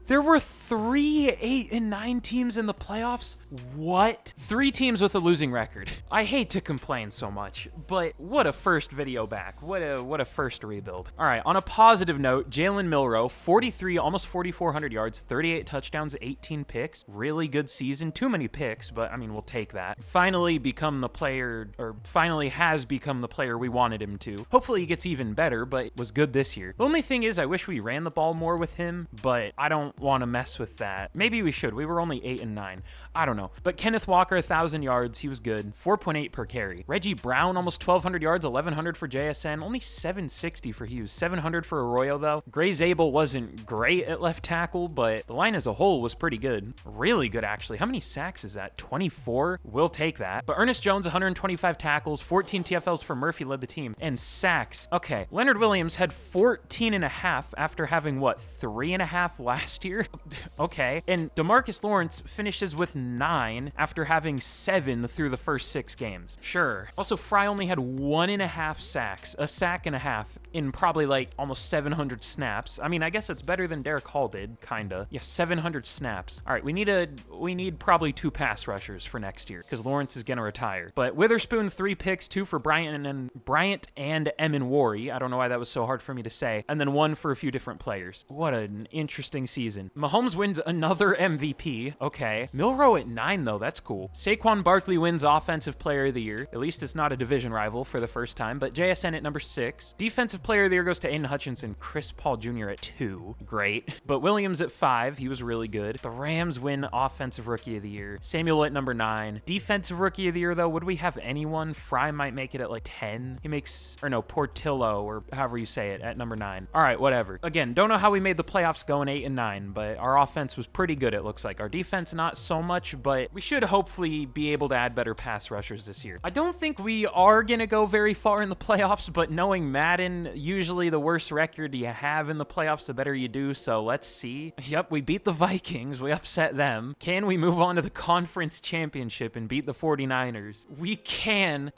There were 3 8-9 teams in the playoffs? What? 3 teams with a losing record. I hate to complain so much, but what a first video back. What a first rebuild. All right, on a positive note, Jalen Milroe, 43, almost 4,400 yards, 38 touchdowns, 18 picks. Really good season. Too many picks, but I mean, we'll take that. Finally become the player, or finally has become the player we wanted him to. Hopefully he gets even better, but was good this year. The only thing is I wish we ran the ball more with him, but I don't want to mess with that. Maybe we should. We were only 8-9. I don't know. But Kenneth Walker, 1,000 yards. He was good. 4.8 per carry. Reggie Brown, almost 1,200 yards, 1,100 for JSN. Only 760 for Hughes. 700 for Arroyo, though. Gray Zabel wasn't great at left tackle, but the line as a whole was pretty good. Really good, actually. How many sacks is that? 24? We'll take that. But Ernest Jones, 125 tackles, 14 TFLs for Murphy, led the team. And sacks. Okay. Leonard Williams had 14.5 after having, what, 3.5 last year? Okay. And DeMarcus Lawrence finishes with 9 after having 7 through the first 6 games. Sure. Also, Fry only had 1.5 sacks, a sack and a half in probably like almost 700 snaps. I mean, I guess it's better than Derek Hall did, kinda. Yeah, 700 snaps. All right, we need probably 2 pass rushers for next year because Lawrence is gonna retire. But Witherspoon, 3 picks, 2 for Bryant and Eminwari. I don't know why that was so hard for me to say. And then 1 for a few different players. What an interesting season. Mahomes wins another MVP. Okay. Milroe at 9, though. That's cool. Saquon Barkley wins Offensive Player of the Year. At least it's not a division rival for the first time. But JSN at number 6. Defensive Player of the Year goes to Aiden Hutchinson. Chris Paul Jr. at 2. Great. But Williams at 5. He was really good. The Rams win Offensive Rookie of the Year. Samuel at number 9. Defensive Rookie of the Year, though, would we have anyone? Fry might make it at like 10. He makes, or no, Portillo, or however you say it, at number 9. All right, whatever. Again, don't know how we made the playoffs going 8-9, but our offense was pretty good, it looks like. Our defense, not so much, but we should hopefully be able to add better pass rushers this year. I don't think we are going to go very far in the playoffs, but knowing Madden, usually the worse record you have in the playoffs, the better you do, so let's see. Yep, we beat the Vikings. We upset them. Can we move on to the conference championship and beat the 49ers? We can.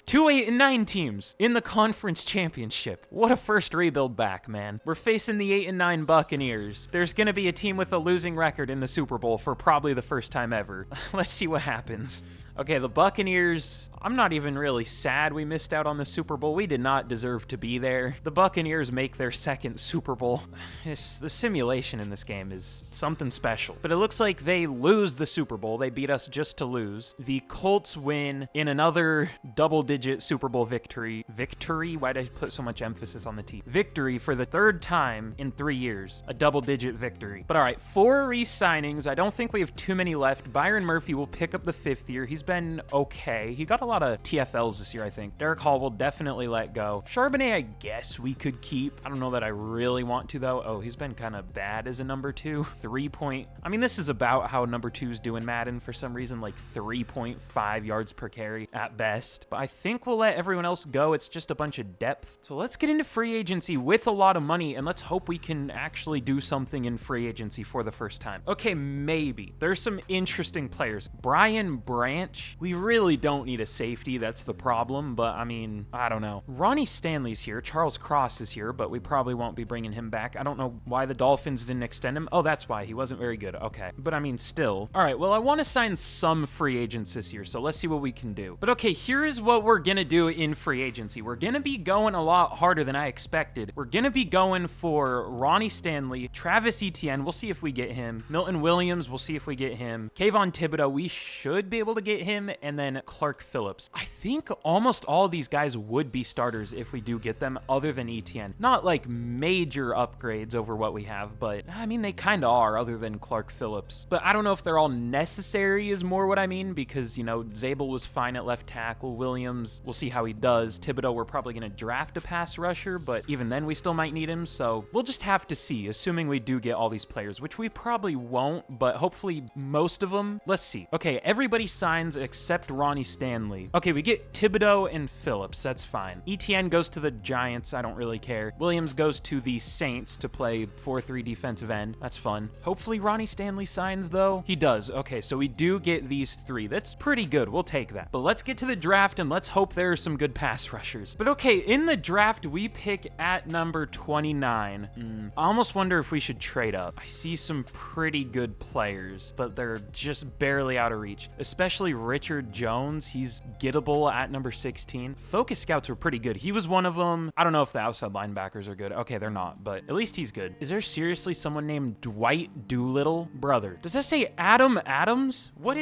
2 8-9 teams in the conference championship. What a first rebuild back, man. We're facing the 8-9 Buccaneers. There's going to be a team with a losing record in the Super Bowl for probably the first time ever. Let's see what happens. Okay, the Buccaneers, I'm not even really sad we missed out on the Super Bowl. We did not deserve to be there. The Buccaneers make their second Super Bowl. The simulation in this game is something special. But it looks like they lose the Super Bowl. They beat us just to lose. The Colts win in another double-digit Super Bowl victory. Victory? Why did I put so much emphasis on the T? Victory for the 3rd time in 3 years. A double-digit victory. But all right, 4 re-signings. I don't think we have too many left. Byron Murphy will pick up the 5th year. He's been okay. He got a lot of TFLs this year, I think. Derek Hall will definitely let go. Charbonnet, I guess we could keep. I don't know that I really want to, though. Oh, he's been kind of bad as a number 2. 3 point... I mean, this is about how number 2s do in Madden for some reason, like 3.5 yards per carry at best. But I think we'll let everyone else go. It's just a bunch of depth. So let's get into free agency with a lot of money, and let's hope we can actually do something in free agency for the first time. Okay, maybe. There's some interesting players. Brian Branch, we really don't need a safety, that's the problem, but I mean, I don't know. Ronnie Stanley's here, Charles Cross is here, but we probably won't be bringing him back. I don't know why the Dolphins didn't extend him. Oh, that's why, he wasn't very good, okay. But I mean, still. All right, well, I want to sign some free agents this year, so let's see what we can do. But okay, here is what we're gonna do in free agency. We're gonna be going a lot harder than I expected. We're gonna be going for Ronnie Stanley, Travis Etienne, we'll see if we get him. Milton Williams, we'll see if we get him. Kayvon Thibodeau, we should be able to get him. And then Clark Phillips. I think almost all of these guys would be starters if we do get them, other than Etienne. Not like major upgrades over what we have, but I mean, they kind of are, other than Clark Phillips. But I don't know if they're all necessary is more what I mean, because, you know, Zabel was fine at left tackle. Williams, we'll see how he does. Thibodeau, we're probably going to draft a pass rusher, but even then we still might need him, so we'll just have to see, assuming we do get all these players, which we probably won't, but hopefully most of them. Let's see. Okay, everybody signs except Ronnie Stanley. Okay, we get Thibodeau and Phillips, that's fine. Etienne goes to the Giants, I don't really care. Williams goes to the Saints to play 4-3 defensive end, that's fun. Hopefully Ronnie Stanley signs though. He does. Okay, so we do get these three. That's pretty good, we'll take that. But let's get to the draft and let's hope there are some good pass rushers. But okay, in the draft, we pick at number 29. I almost wonder if we should trade up. I see some pretty good players, but they're just barely out of reach, especially Richard Jones. He's gettable at number 16. Focus scouts were pretty good. He was one of them. I don't know if the outside linebackers are good. Okay, they're not, but at least he's good. Is there seriously someone named Dwight Doolittle? Brother, does that say Adam Adams? What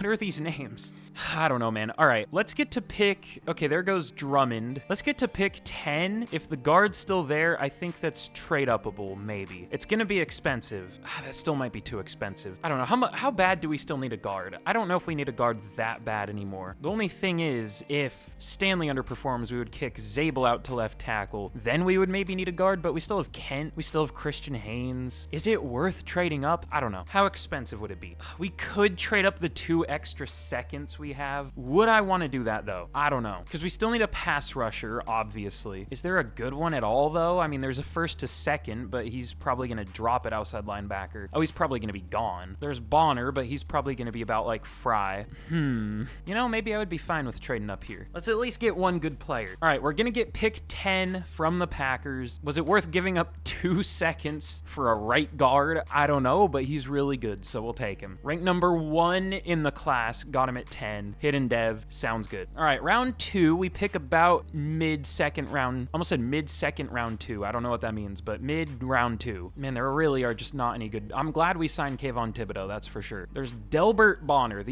are these names? I don't know, man. All right, let's get to pick. Okay, there goes Drummond. Let's get to pick 10. If the guard's still there, I think that's trade upable, maybe. It's gonna be expensive. That still might be too expensive. I don't know. How bad do we still need a guard? I don't know if we need a guard that bad anymore. The only thing is, if Stanley underperforms, we would kick Zabel out to left tackle. Then we would maybe need a guard, but we still have Kent. We still have Christian Haynes. Is it worth trading up? I don't know. How expensive would it be? We could trade up the 2 extra seconds we have. Would I want to do that though? I don't know. Because we still need a pass rusher, obviously. Is there a good one at all though? I mean, there's a 1st to 2nd, but he's probably going to drop at outside linebacker. Oh, he's probably going to be gone. There's Bonner, but he's probably going to be about like Fry. You know, maybe I would be fine with trading up here. Let's at least get one good player. All right, we're going to get pick 10 from the Packers. Was it worth giving up 2 seconds for a right guard? I don't know, but he's really good, so we'll take him. Ranked number 1 in the class, got him at 10. Hidden dev, sounds good. All right, round 2, we pick about mid-second round. Almost said mid-second round 2. I don't know what that means, but mid-round 2. Man, there really are just not any good. I'm glad we signed Kayvon Thibodeau, that's for sure. There's Delbert Bonner.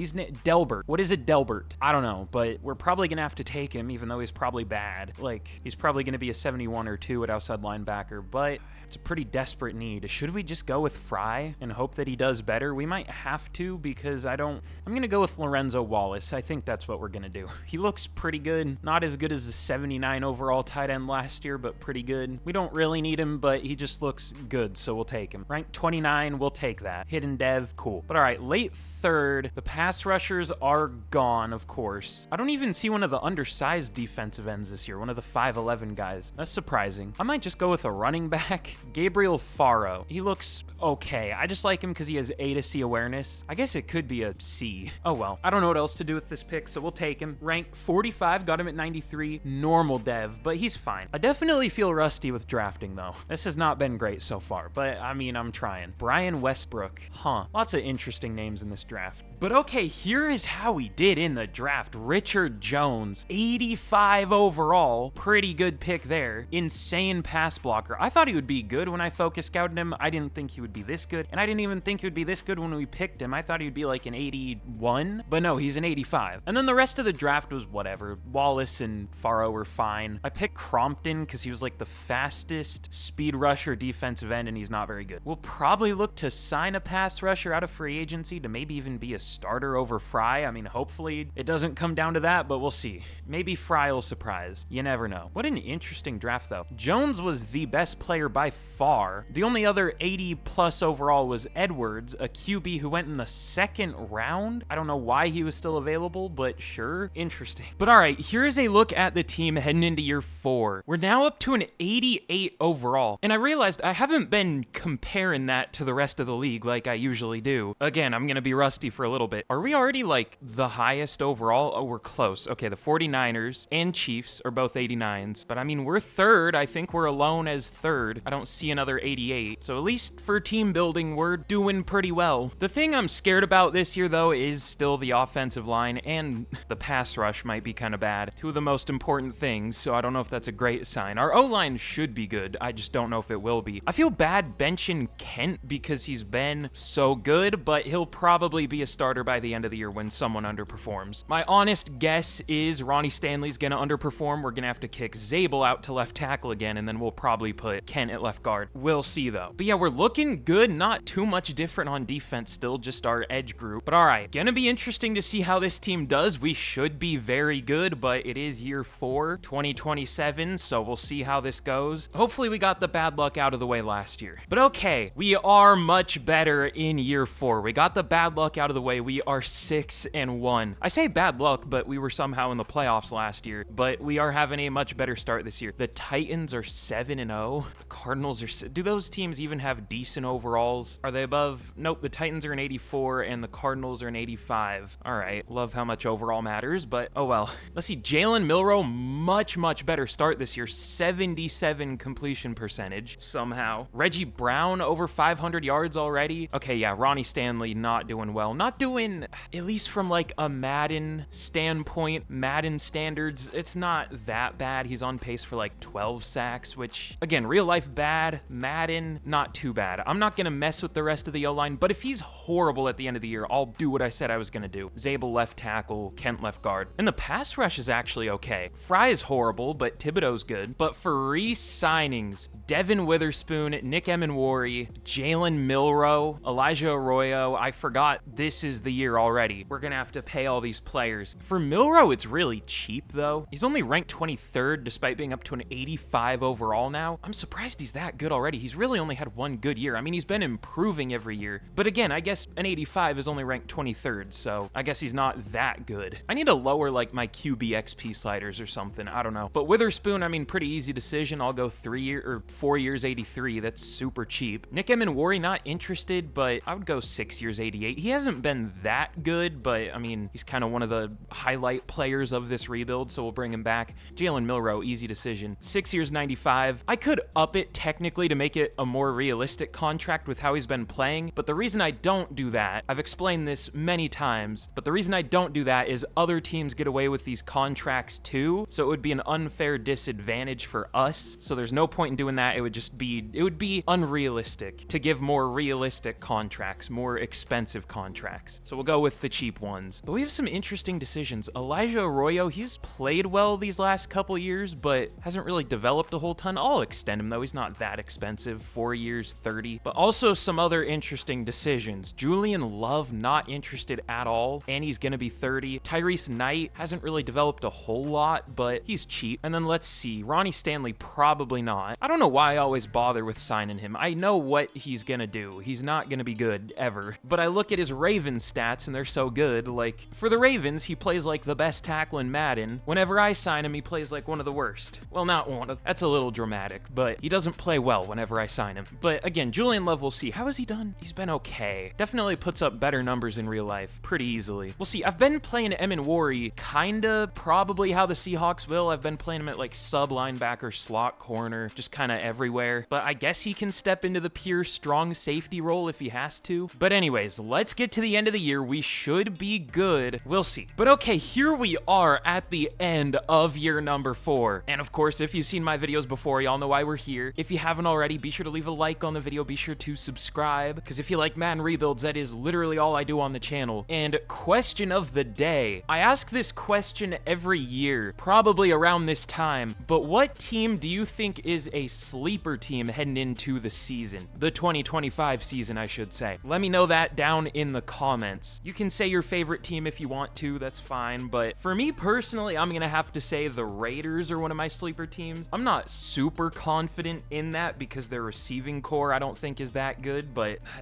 Delbert. What is it, Delbert? I don't know, but we're probably gonna have to take him, even though he's probably bad. Like, he's probably gonna be a 71 or 2 at outside linebacker, but it's a pretty desperate need. Should we just go with Fry and hope that he does better? We might have to, because I'm gonna go with Lorenzo Wallace. I think that's what we're gonna do. He looks pretty good. Not as good as the 79 overall tight end last year, but pretty good. We don't really need him, but he just looks good, so we'll take him. Rank 29, we'll take that. Hidden dev, cool. But all right, late 3rd, the pass rushers are gone, of course. I don't even see one of the undersized defensive ends this year, one of the 5'11 guys. That's surprising. I might just go with a running back. Gabriel Faro. He looks okay. I just like him because he has A to C awareness. I guess it could be a C. Oh well. I don't know what else to do with this pick, so we'll take him. Rank 45, got him at 93. Normal dev, but he's fine. I definitely feel rusty with drafting though. This has not been great so far, but I mean, I'm trying. Brian Westbrook. Lots of interesting names in this draft. But okay, here is how we did in the draft. Richard Jones, 85 overall. Pretty good pick there. Insane pass blocker. I thought he would be good when I focus scouted him. I didn't think he would be this good. And I didn't even think he would be this good when we picked him. I thought he would be like an 81. But no, he's an 85. And then the rest of the draft was whatever. Wallace and Faro were fine. I picked Crompton because he was like the fastest speed rusher defensive end, and he's not very good. We'll probably look to sign a pass rusher out of free agency to maybe even be a starter over Fry. I mean, hopefully it doesn't come down to that, but we'll see. Maybe Fry will surprise. You never know. What an interesting draft, though. Jones was the best player by far. The only other 80+ overall was Edwards, a QB who went in the second round. I don't know why he was still available, but sure. Interesting. But all right, here's a look at the team heading into year 4. We're now up to an 88 overall, and I realized I haven't been comparing that to the rest of the league like I usually do. Again, I'm gonna be rusty for a little bit. Are we already like the highest overall? Oh, we're close. Okay, the 49ers and Chiefs are both 89s, but I mean, we're third. I think we're alone as third. I don't see another 88, so at least for team building, we're doing pretty well. The thing I'm scared about this year, though, is still the offensive line, and the pass rush might be kind of bad. Two of the most important things, so I don't know if that's a great sign. Our O-line should be good. I just don't know if it will be. I feel bad benching Kent because he's been so good, but he'll probably be a starter by the end of the year when someone underperforms. My honest guess is Ronnie Stanley's gonna underperform. We're gonna have to kick Zabel out to left tackle again, and then we'll probably put Kent at left guard. We'll see, though. But yeah, we're looking good. Not too much different on defense still, just our edge group. But all right, gonna be interesting to see how this team does. We should be very good, but it is year 4, 2027, so we'll see how this goes. Hopefully we got the bad luck out of the way last year. But okay, we are much better in year 4. We got the bad luck out of the way. We are 6-1. I say bad luck, but we were somehow in the playoffs last year. But we are having a much better start this year. The Titans are 7-0. The Cardinals are... Do those teams even have decent overalls? Are they above? Nope, the Titans are an 84 and the Cardinals are an 85. All right, love how much overall matters, but oh well. Let's see, JALEN MILROE, much better start this year. 77 completion percentage somehow. Reggie Brown over 500 yards already. Okay, yeah, Ronnie Stanley not doing well. Not doing, at least from like a Madden standpoint, Madden standards, it's not that bad. He's on pace for like 12 sacks, which again, real life bad, Madden not too bad. I'm not gonna mess with the rest of the O-line, but if he's horrible at the end of the year, I'll do what I said I was gonna do. Zabel left tackle, Kent left guard. And the pass rush is actually okay. Fry is horrible, but Thibodeau's good. But for re-signings, Devin Witherspoon, Nick Emenwari, JALEN MILROE, Elijah Arroyo, I forgot this is the year already. We're gonna have to pay all these players. For MILROE, it's really cheap though. He's only ranked 23rd despite being up to an 85 overall now. I'm surprised he's that good already. He's really only had one good year. I mean, he's been improving every year. But again, I guess an 85 is only ranked 23rd, so I guess he's not that good. I need to lower like my QB XP sliders or something. I don't know. But Witherspoon, I mean, pretty easy decision. I'll go 4 years 83. That's super cheap. Nick Emenwari, not interested, but I would go 6 years 88. He hasn't been that good, but I mean, he's kind of one of the highlight players of this rebuild, so we'll bring him back. JALEN MILROE, easy decision. 6 years 95. I could up it technically to make it a more realistic contract with how he's been playing, but the reason I don't do that, I've explained this many times, but the reason I don't do that is other teams get away with these contracts too, so it would be an unfair disadvantage for us, so there's no point in doing that. It would be unrealistic to give more realistic contracts, more expensive contracts. So we'll go with the cheap ones. But we have some interesting decisions. Elijah Arroyo, he's played well these last couple years, but hasn't really developed a whole ton. I'll extend him though. He's not that expensive. 4 years, 30. But also some other interesting decisions. Julian Love, not interested at all, and he's gonna be 30. Tyrese Knight hasn't really developed a whole lot, but he's cheap. And then let's see, Ronnie Stanley, probably not. I don't know why I always bother with signing him. I know what he's gonna do. He's not gonna be good ever. But I look at his Ravens stats and they're so good. Like, for the Ravens, he plays like the best tackle in Madden. Whenever I sign him, he plays like one of the worst. Well, not one of, that's a little dramatic, but he doesn't play well whenever I sign him. But again, Julian Love, we'll see. How has he done? He's been okay. Definitely puts up better numbers in real life pretty easily. We'll see. I've been playing Emenwari kinda probably how the Seahawks will. I've been playing him at like sub linebacker, slot corner, just kind of everywhere. But I guess he can step into the pure strong safety role if he has to. But anyways, let's get to the end of the year. We should be good. We'll see. But okay, here we are at the end of year number 4. And of course, if you've seen my videos before, y'all know why we're here. If you haven't already, be sure to leave a like on the video. Be sure to subscribe, because if you like Madden rebuilds, that is literally all I do on the channel. And question of the day. I ask this question every year, probably around this time, but what team do you think is a sleeper team heading into the season? The 2025 season, I should say. Let me know that down in the comments. comments. You can say your favorite team if you want to, that's fine, but for me personally, I'm gonna have to say the Raiders are one of my sleeper teams. I'm not super confident in that because their receiving core I don't think is that good,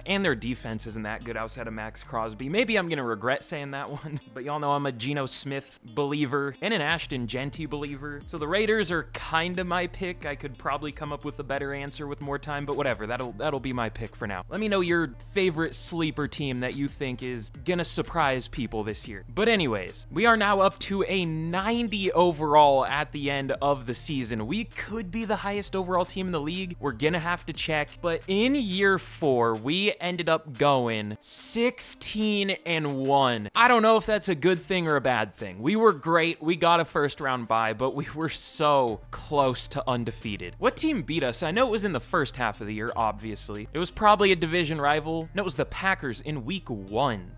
and their defense isn't that good outside of Max Crosby. Maybe I'm gonna regret saying that one, but y'all know I'm a Geno Smith believer and an Ashton Genty believer, so the Raiders are kind of my pick. I could probably come up with a better answer with more time, but whatever, that'll be my pick for now. Let me know your favorite sleeper team that you think is gonna surprise people this year. But anyways, we are now up to a 90 overall at the end of the season. We could be the highest overall team in the league. We're gonna have to check, but in year 4, we ended up going 16-1. I don't know if that's a good thing or a bad thing. We were great. We got a first round bye, but we were so close to undefeated. What team beat us? I know it was in the first half of the year, obviously. It was probably a division rival. No, it was the Packers in week 1.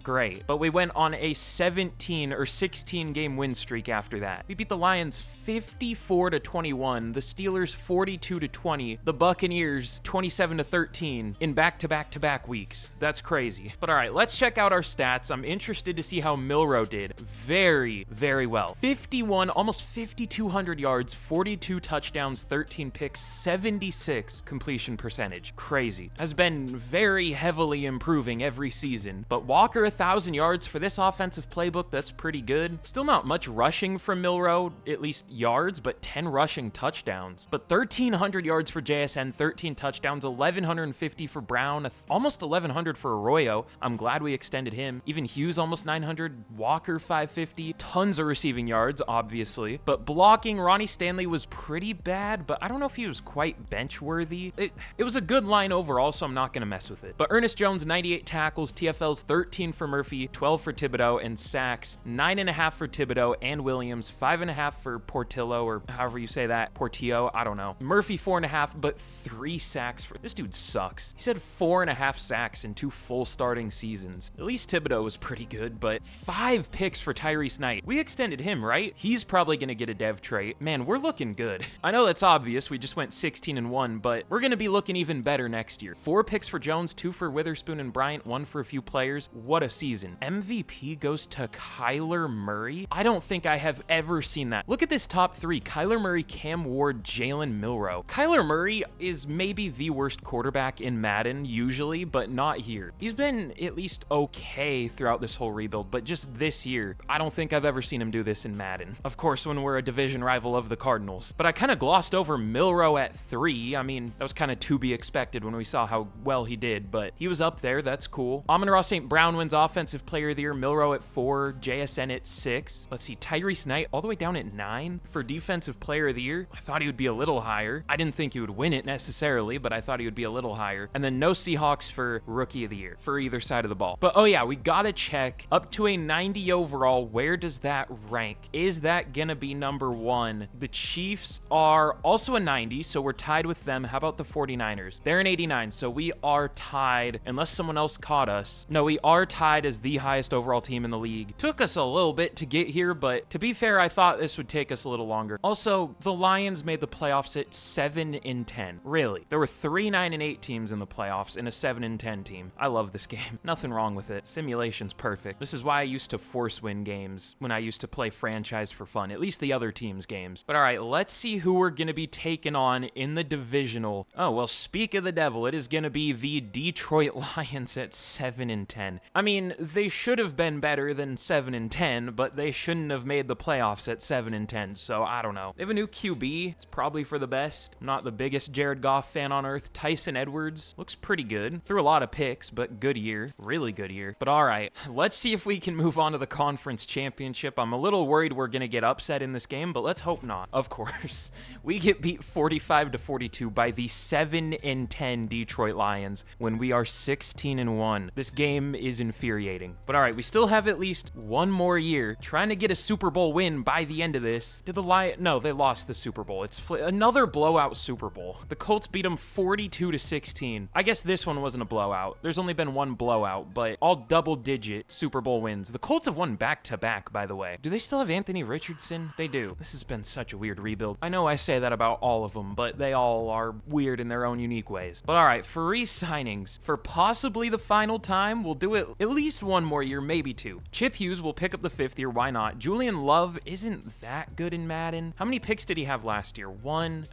Great. But we went on a 17 or 16 game win streak after that. We beat the Lions 54-21, the Steelers 42-20, the Buccaneers 27-13 in back-to-back-to-back weeks. That's crazy. But all right, let's check out our stats. I'm interested to see how Milroe did. Very, very well. 51, almost 5,200 yards, 42 touchdowns, 13 picks, 76 completion percentage. Crazy. Has been very heavily improving every season. But Walker 1,000 yards for this offensive playbook, that's pretty good. Still not much rushing from Milroe, at least yards, but 10 rushing touchdowns. But 1,300 yards for JSN, 13 touchdowns, 1,150 for Brown, almost 1,100 for Arroyo. I'm glad we extended him. Even Hughes almost 900, Walker 550, tons of receiving yards, obviously. But blocking, Ronnie Stanley was pretty bad, but I don't know if he was quite bench worthy. It was a good line overall, so I'm not gonna mess with it. But Ernest Jones, 98 tackles, TFLs 13 for Murphy, 12 for Thibodeau, and sacks 9.5 for Thibodeau and Williams, 5.5 for Portillo, or however you say that, Portillo, I don't know. Murphy 4.5, but 3 sacks for, this dude sucks. He said 4.5 sacks in 2 full starting seasons. At least Thibodeau was pretty good, but 5 picks for Tyrese Knight. We extended him, right? He's probably gonna get a dev trait. Man, we're looking good. I know that's obvious, we just went 16-1, but we're gonna be looking even better next year. 4 picks for Jones, 2 for Witherspoon and Bryant, 1 for a few players. What a season. MVP goes to Kyler Murray. I don't think I have ever seen that. Look at this top 3. Kyler Murray, Cam Ward, Jalen Milroe. Kyler Murray is maybe the worst quarterback in Madden usually, but not here. He's been at least okay throughout this whole rebuild, but just this year, I don't think I've ever seen him do this in Madden. Of course, when we're a division rival of the Cardinals. But I kind of glossed over Milroe at 3. I mean, that was kind of to be expected when we saw how well he did, but he was up there. That's cool. Amon-Ra St. Brown wins Offensive Player of the Year, Milroe at 4, JSN at 6. Let's see, Tyrese Knight all the way down at 9 for Defensive Player of the Year. I thought he would be a little higher. I didn't think he would win it necessarily, but I thought he would be a little higher. And then no Seahawks for Rookie of the Year for either side of the ball. But oh yeah, we gotta check up to a 90 overall. Where does that rank? Is that gonna be number 1? The Chiefs are also a 90, so we're tied with them. How about the 49ers? They're an 89, so we are tied unless someone else caught us. No, we are tied as the highest overall team in the league. Took us a little bit to get here, but to be fair, I thought this would take us a little longer. Also, the Lions made the playoffs at 7-10. Really? There were 3 9-8 teams in the playoffs and a 7-10 team. I love this game. Nothing wrong with it. Simulation's perfect. This is why I used to force win games when I used to play franchise for fun, at least the other team's games. But all right, let's see who we're gonna be taking on in the divisional. Oh, well, speak of the devil, it is gonna be the Detroit Lions at 7-10. I mean, they should have been better than 7-10, but they shouldn't have made the playoffs at 7-10, so I don't know. They have a new QB. It's probably for the best. I'm not the biggest Jared Goff fan on earth. Tyson Edwards looks pretty good. Threw a lot of picks, but good year. Really good year. But all right, let's see if we can move on to the conference championship. I'm a little worried we're going to get upset in this game, but let's hope not. Of course, we get beat 45-42 by the 7-10 Detroit Lions when we are 16-1. This game is infuriating. But all right, we still have at least one more year trying to get a Super Bowl win by the end of this. Did the Lions? No, they lost the Super Bowl. It's another blowout Super Bowl. The Colts beat them 42-16. I guess this one wasn't a blowout. There's only been one blowout, but all double-digit Super Bowl wins. The Colts have won back-to-back, by the way. Do they still have Anthony Richardson? They do. This has been such a weird rebuild. I know I say that about all of them, but they all are weird in their own unique ways. But all right, for re-signings, for possibly the final time, we'll do it. at least one more year, maybe two. Chip Hughes will pick up the 5th year, why not? Julian Love isn't that good in Madden. How many picks did he have last year? 1.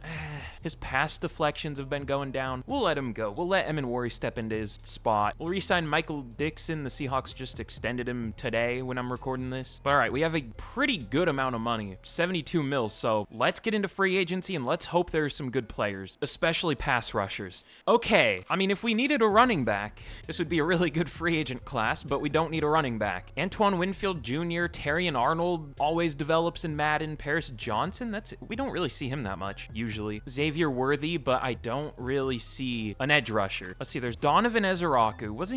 His pass deflections have been going down. We'll let him go. We'll let Emin step into his spot. We'll re-sign Michael Dixon. The Seahawks just extended him today when I'm recording this. But all right, we have a pretty good amount of money, 72 mils. So let's get into free agency and let's hope there's some good players, especially pass rushers. Okay, I mean, if we needed a running back, this would be a really good free agent class, but we don't need a running back. Antoine Winfield Jr., Terrion Arnold always develops in Madden. Paris Johnson, we don't really see him that much usually. Xavier Worthy, but I don't really see an edge rusher. Let's see, there's Donovan Ezeraku. Was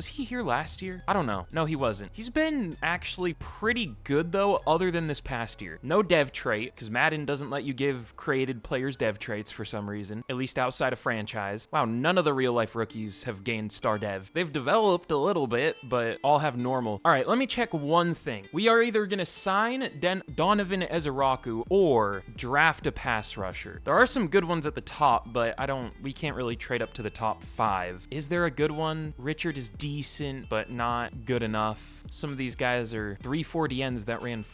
he here last year? I don't know. No, he wasn't. He's been actually pretty good though, other than this past year. No dev trait, because Madden doesn't let you give created players dev traits for some reason, at least outside of franchise. Wow, none of the real life rookies have gained star dev. They've developed a little bit, but all have normal. All right, let me check one thing. We are either gonna sign Donovan Ezeraku or draft a pass rusher. There are some good ones at the top, but we can't really trade up to the top 5. Is there a good one? Richard is decent, but not good enough. Some of these guys are 340Ns that ran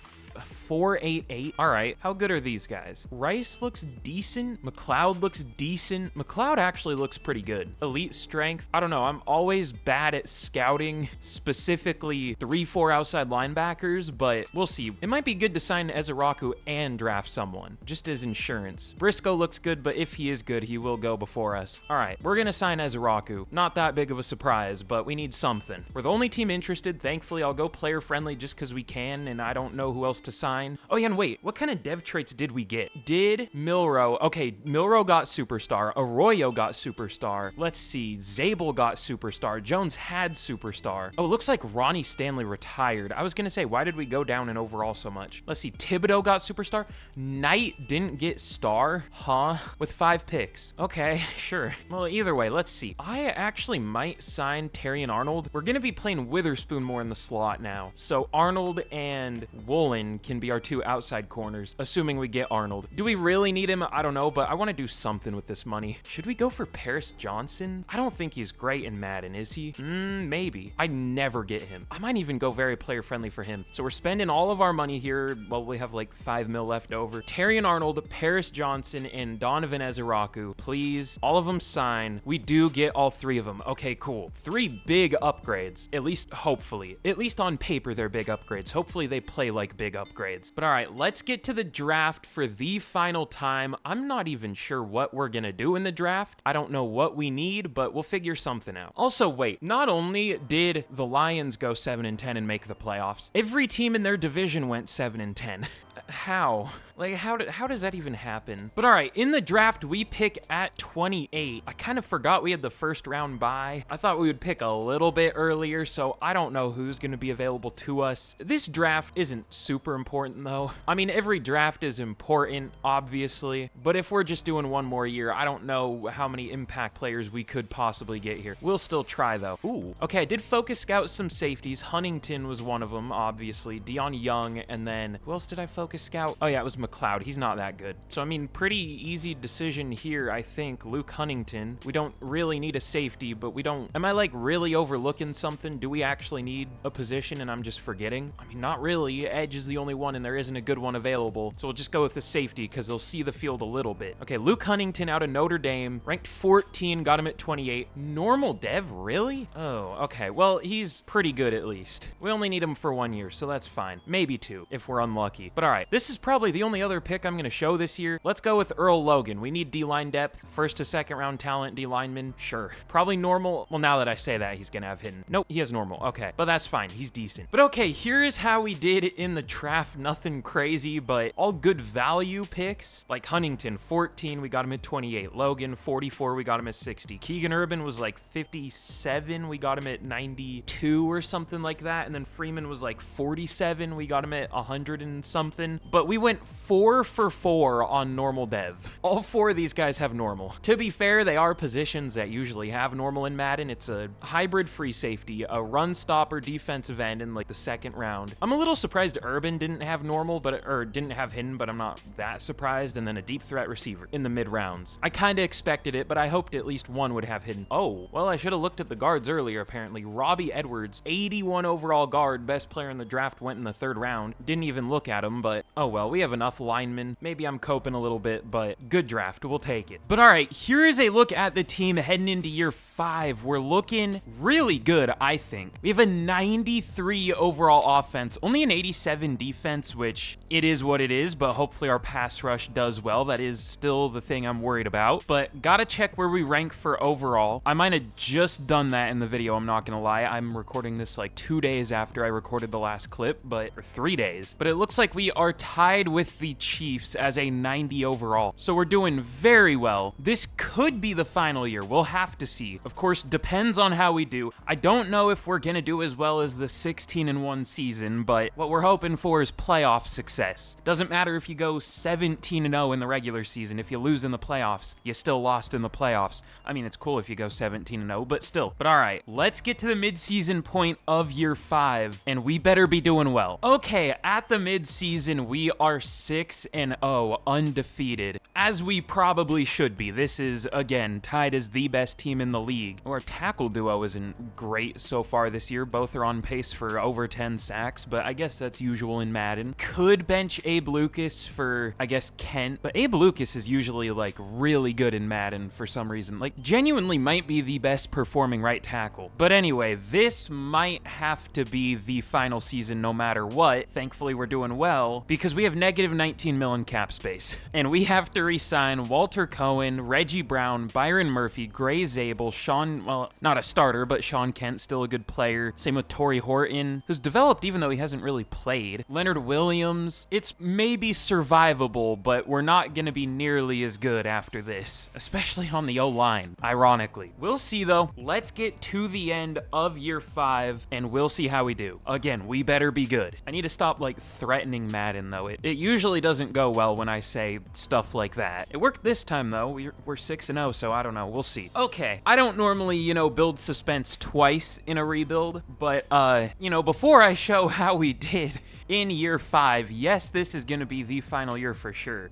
4.88. All right, how good are these guys? Rice looks decent. McLeod looks decent. McLeod actually looks pretty good. Elite strength. I don't know. I'm always bad at scouting, specifically 3-4 outside linebackers, but we'll see. It might be good to sign Ezeraku and draft someone, just as insurance. Briscoe looks good, but if he is good, he will go before us. All right, we're gonna sign Ezeraku. Not that big of a surprise, but we need something. We're the only team interested. Thankfully, I'll go player friendly just because we can, and I don't know who else to sign. Oh yeah, and wait, what kind of dev traits did we get? Did Milroe, okay, Milroe got superstar, Arroyo got superstar, let's see, Zabel got superstar, Jones had superstar. Oh, it looks like Ronnie Stanley retired. I was gonna say, why did we go down in overall so much? Let's see, Thibodeau got superstar, Knight didn't get star, huh? With 5 picks. Okay, sure. Well, either way, let's see. I actually might sign Terrion Arnold. We're gonna be playing Witherspoon more in the slot now, so Arnold and Woolen can be our 2 outside corners, assuming we get Arnold. Do we really need him? I don't know, but I want to do something with this money. Should we go for Paris Johnson? I don't think he's great in Madden, is he? Maybe. I never get him. I might even go very player friendly for him. So we're spending all of our money here. Well, we have like 5 mil left over. Terrion Arnold, Paris Johnson, and Donovan Ezeraku. Please, all of them sign. We do get all 3 of them. Okay, cool. 3 big upgrades, at least hopefully. At least on paper, they're big upgrades. Hopefully they play like big upgrades. But all right, let's get to the draft for the final time. I'm not even sure what we're gonna do in the draft. I don't know what we need, but we'll figure something out. Also, wait, not only did the Lions go 7-10 and make the playoffs, every team in their division went 7-10. How? Like, how does that even happen? But all right, in the draft, we pick at 28. I kind of forgot we had the first round bye. I thought we would pick a little bit earlier, so I don't know who's going to be available to us. This draft isn't super important, though. I mean, every draft is important, obviously, but if we're just doing one more year, I don't know how many impact players we could possibly get here. We'll still try, though. Ooh. Okay, I did focus scout some safeties. Huntington was one of them, obviously. Deion Young, and then who else did I focus scout? Oh yeah, it was McLeod. He's not that good. So I mean, pretty easy decision here, I think. Luke Huntington. We don't really need a safety, but we don't... Am I like really overlooking something? Do we actually need a position and I'm just forgetting? I mean, not really. Edge is the only one and there isn't a good one available. So we'll just go with the safety because they'll see the field a little bit. Okay, Luke Huntington out of Notre Dame. Ranked 14, got him at 28. Normal dev, really? Oh, okay. Well, he's pretty good at least. We only need him for 1 year, so that's fine. Maybe 2 if we're unlucky. But all right, this is probably the only other pick I'm going to show this year. Let's go with Earl Logan. We need D-line depth. 1st to 2nd round talent, D-lineman. Sure. Probably normal. Well, now that I say that, he's going to have hidden. Nope, he has normal. Okay, but that's fine. He's decent. But okay, here is how we did in the draft. Nothing crazy, but all good value picks. Like Huntington, 14, we got him at 28. Logan, 44, we got him at 60. Keegan Urban was like 57, we got him at 92 or something like that. And then Freeman was like 47, we got him at 100 and something. linemen, but we went 4 for 4 on normal dev. All 4 of these guys have normal. To be fair, they are positions that usually have normal in Madden. It's a hybrid free safety, a run stopper defensive end in like the second round. I'm a little surprised Urban didn't have normal, or didn't have hidden, but I'm not that surprised. And then a deep threat receiver in the mid rounds. I kind of expected it, but I hoped at least one would have hidden. Oh, well, I should have looked at the guards earlier, apparently. Robbie Edwards, 81 overall guard, best player in the draft, went in the 3rd round. Didn't even look at him, but oh well, we have enough linemen. Maybe I'm coping a little bit, but good draft, we'll take it. But all right, here is a look at the team heading into year 5. We're looking really good, I think. We have a 93 overall offense, only an 87 defense, which it is what it is, but hopefully our pass rush does well. That is still the thing I'm worried about, but gotta check where we rank for overall. I might have just done that in the video, I'm not gonna lie. I'm recording this like 2 days after I recorded the last clip, or 3 days, but it looks like we are tied with the Chiefs as a 90 overall. So we're doing very well. This could be the final year. We'll have to see. Of course, depends on how we do. I don't know if we're gonna do as well as the 16-1 season, but what we're hoping for is playoff success. Doesn't matter if you go 17-0 in the regular season. If you lose in the playoffs, you still lost in the playoffs. I mean, it's cool if you go 17-0, but still. But all right, let's get to the mid-season point of year 5, and we better be doing well. Okay, at the mid-season, we are 6-0, undefeated, as we probably should be. This is, again, tied as the best team in the league. Our tackle duo isn't great so far this year. Both are on pace for over 10 sacks, but I guess that's usual in Madden. Could bench Abe Lucas for, I guess, Kent, but Abe Lucas is usually, like, really good in Madden for some reason. Like, genuinely might be the best performing right tackle. But anyway, this might have to be the final season no matter what. Thankfully, we're doing well because we have negative 19 mil in cap space. And we have to re-sign Walter Cohen, Reggie Brown, Byron Murphy, Gray Zabel, Sean, well, not a starter, but Sean Kent, still a good player. Same with Torrey Horton, who's developed even though he hasn't really played. Leonard Williams. It's maybe survivable, but we're not going to be nearly as good after this, especially on the O-line, ironically. We'll see, though. Let's get to the end of year 5, and we'll see how we do. Again, we better be good. I need to stop, like, threatening Madden, though. It usually doesn't go well when I say stuff like that. It worked this time, though. We're 6-0, so I don't know. We'll see. Okay, I don't normally, you know, build suspense twice in a rebuild, but, you know, before I show how we did in year 5, yes, this is gonna be the final year for sure.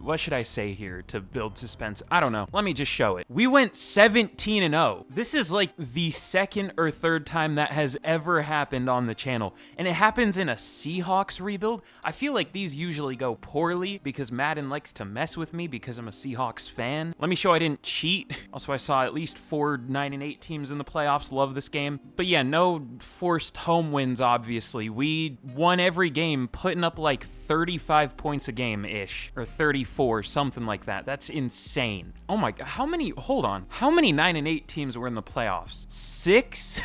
What should I say here to build suspense? I don't know. Let me just show it. We went 17-0. This is like the 2nd or 3rd time that has ever happened on the channel, and it happens in a Seahawks rebuild. I feel like these usually go poorly because Madden likes to mess with me because I'm a Seahawks fan. Let me show I didn't cheat. Also, I saw at least 4 9-8 teams in the playoffs. Love this game. But yeah, no forced home wins, obviously. We won every game, putting up like 35 points a game-ish, or 34, something like that. That's insane. Oh my god, how many 9-8 teams were in the playoffs? 6?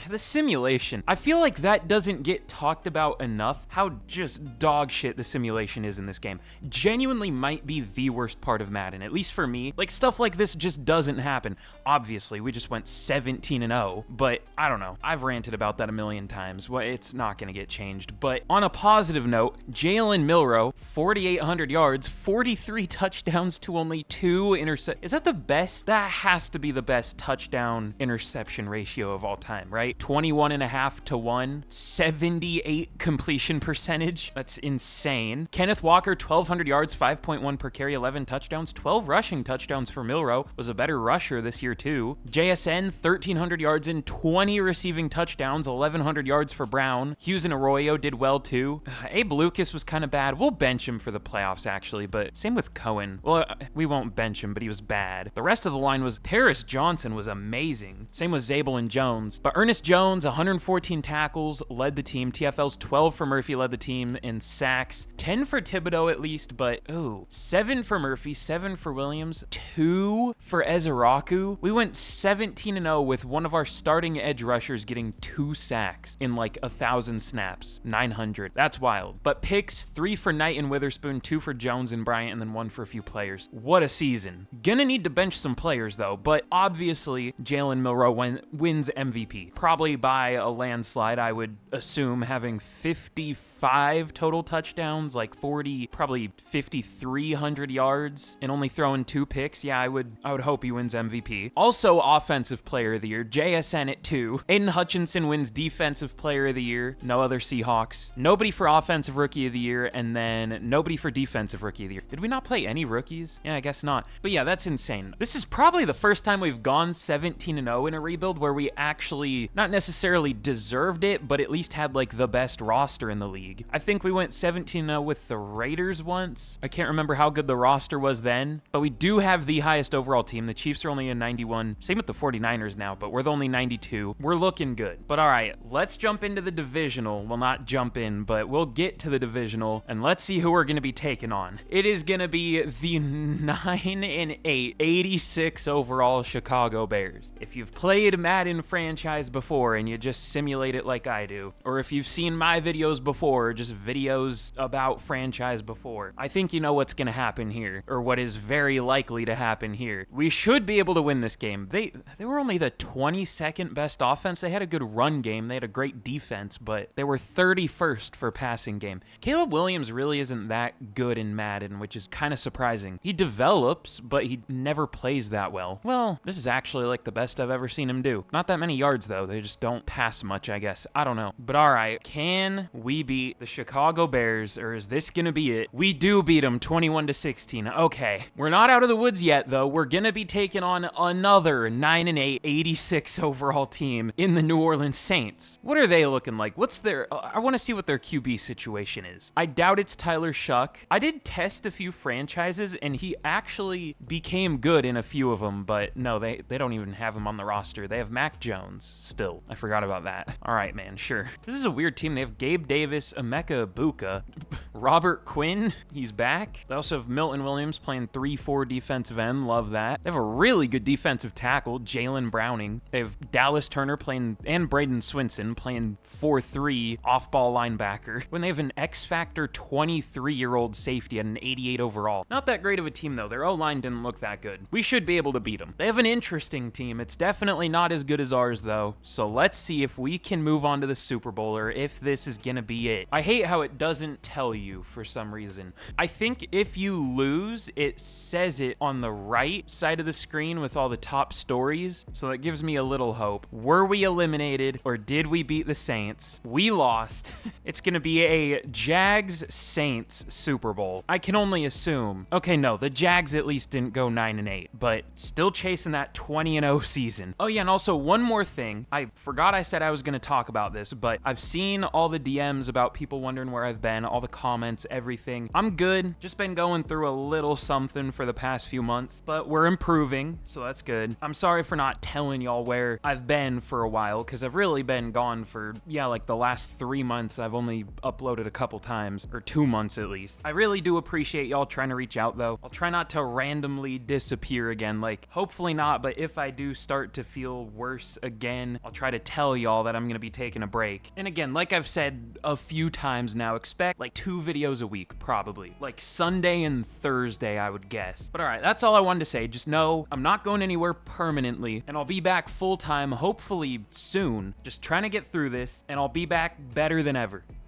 The simulation. I feel like that doesn't get talked about enough, how just dog shit the simulation is in this game. Genuinely might be the worst part of Madden, at least for me. Like, stuff like this just doesn't happen. Obviously, we just went 17-0, but I don't know. I've ranted about that a million times. Well, it's not gonna get changed. But on a positive note, JALEN MILROE, 4,800 yards, 43 touchdowns to only 2 interceptions. Is that the best? That has to be the best touchdown interception ratio of all time, right? 21.5 to 1, 78 completion percentage. That's insane. Kenneth Walker, 1,200 yards, 5.1 per carry, 11 touchdowns, 12 rushing touchdowns for Milroe. Was a better rusher this year too. JSN, 1,300 yards and 20 receiving touchdowns, 1,100 yards for Brown. Hughes and Arroyo did well too. Abe Lucas was kind of bad. We'll bench him for the playoffs actually, but same with Cohen. Well, we won't bench him, but he was bad. The rest of the line was Paris Johnson was amazing. Same with Zabel and Jones. But Ernest Jones, 114 tackles, led the team. TFL's 12 for Murphy, led the team in sacks. 10 for Thibodeau at least, but 7 for Murphy, 7 for Williams, 2 for Ezeraku. We went 17-0 with one of our starting edge rushers getting 2 sacks in like 1,000 snaps. almost 900. That's wild. But picks, 3 for Knight and Witherspoon, 2 for Jones and Bryant, and then 1 for a few players. What a season. Gonna need to bench some players though, but obviously Jalen Milroe wins MVP. Probably by a landslide, I would assume, having 55 total touchdowns, like 40, probably 5,300 yards, and only throwing 2 picks. Yeah, I would hope he wins MVP. Also, Offensive Player of the Year, JSN at 2. Aiden Hutchinson wins Defensive Player of the Year. No other Seahawks. Nobody for Offensive Rookie of the Year, and then nobody for Defensive Rookie of the Year. Did we not play any rookies? Yeah, I guess not. But yeah, that's insane. This is probably the first time we've gone 17-0 in a rebuild where we actually not necessarily deserved it, but at least had like the best roster in the league. I think we went 17-0 with the Raiders once. I can't remember how good the roster was then, but we do have the highest overall team. The Chiefs are only a 91. Same with the 49ers now, but we're the only 92. We're looking good. But all right, let's jump into the divisional. Well, not jump in, but we'll get to the divisional, and let's see who we're going to be taking on. It is going to be the 9-8, 86 overall Chicago Bears. If you've played Madden franchise before and you just simulate it like I do, or if you've seen my videos before, just videos about franchise before, I think you know what's going to happen here, or what is very likely to happen here. We should be able to win this game. They were only the 22nd best offense. They had a good run game. They had a great defense, but they were 31st for passing game. Caleb Williams really isn't that good in Madden, which is kind of surprising. He develops, but he never plays that well. Well, this is actually like the best I've ever seen him do. Not that many yards though. They just don't pass much, I guess. I don't know. But all right, can we beat the Chicago Bears, or is this gonna be it? We do beat them 21-16. Okay. We're not out of the woods yet though. We're gonna be taking on another 9-8, 86 overall team in the New Orleans Saints. What are they looking like? What's their, I want to see what their QB situation is. I doubt it's Tyler Shuck. I did test a few franchises and he actually became good in a few of them, but no, they don't even have him on the roster. They have Mac Jones still. I forgot about that. All right, man, sure. This is a weird team. They have Gabe Davis, Emeka Ibuka, Robert Quinn, he's back. They also have Milton Williams playing 3-4 defensive end. Love that. They have a really good defensive tackle, Jalen Browning. They have Dallas Turner playing, and Braden Swinson playing 4-3 off-ball linebacker. When they have an X-Factor 23-year-old safety at an 88 overall. Not that great of a team, though. Their O-line didn't look that good. We should be able to beat them. They have an interesting team. It's definitely not as good as ours, though. So let's see if we can move on to the Super Bowl, or if this is gonna be it. I hate how it doesn't tell you for some reason. I think if you lose, it says it on the right side of the screen with all the top stories. So that gives me a little hope. Were we eliminated, or did we beat the Saints? We lost. It's gonna be a Jags-Saints Super Bowl. I can only assume. Okay, no, the Jags at least didn't go 9-8, but still chasing that 20-0 season. Oh yeah, and also one more thing. I forgot I said I was gonna talk about this, but I've seen all the DMs about people wondering where I've been, all the comments, everything. I'm good. Just been going through a little something for the past few months, but we're improving, so that's good. I'm sorry for not telling y'all where I've been for a while, because I've really been gone for, yeah, like the last 3 months. I've only uploaded a couple times, or 2 months at least. I really do appreciate y'all trying to reach out though. I'll try not to randomly disappear again, like hopefully not, but if I do start to feel worse again, I'll try to tell y'all that I'm gonna be taking a break. And again, like I've said a few times now, expect like 2 videos a week, probably. Like Sunday and Thursday, I would guess. But all right, that's all I wanted to say. Just know I'm not going anywhere permanently, and I'll be back full time, hopefully soon. Just trying to get through this, and I'll be back better than ever.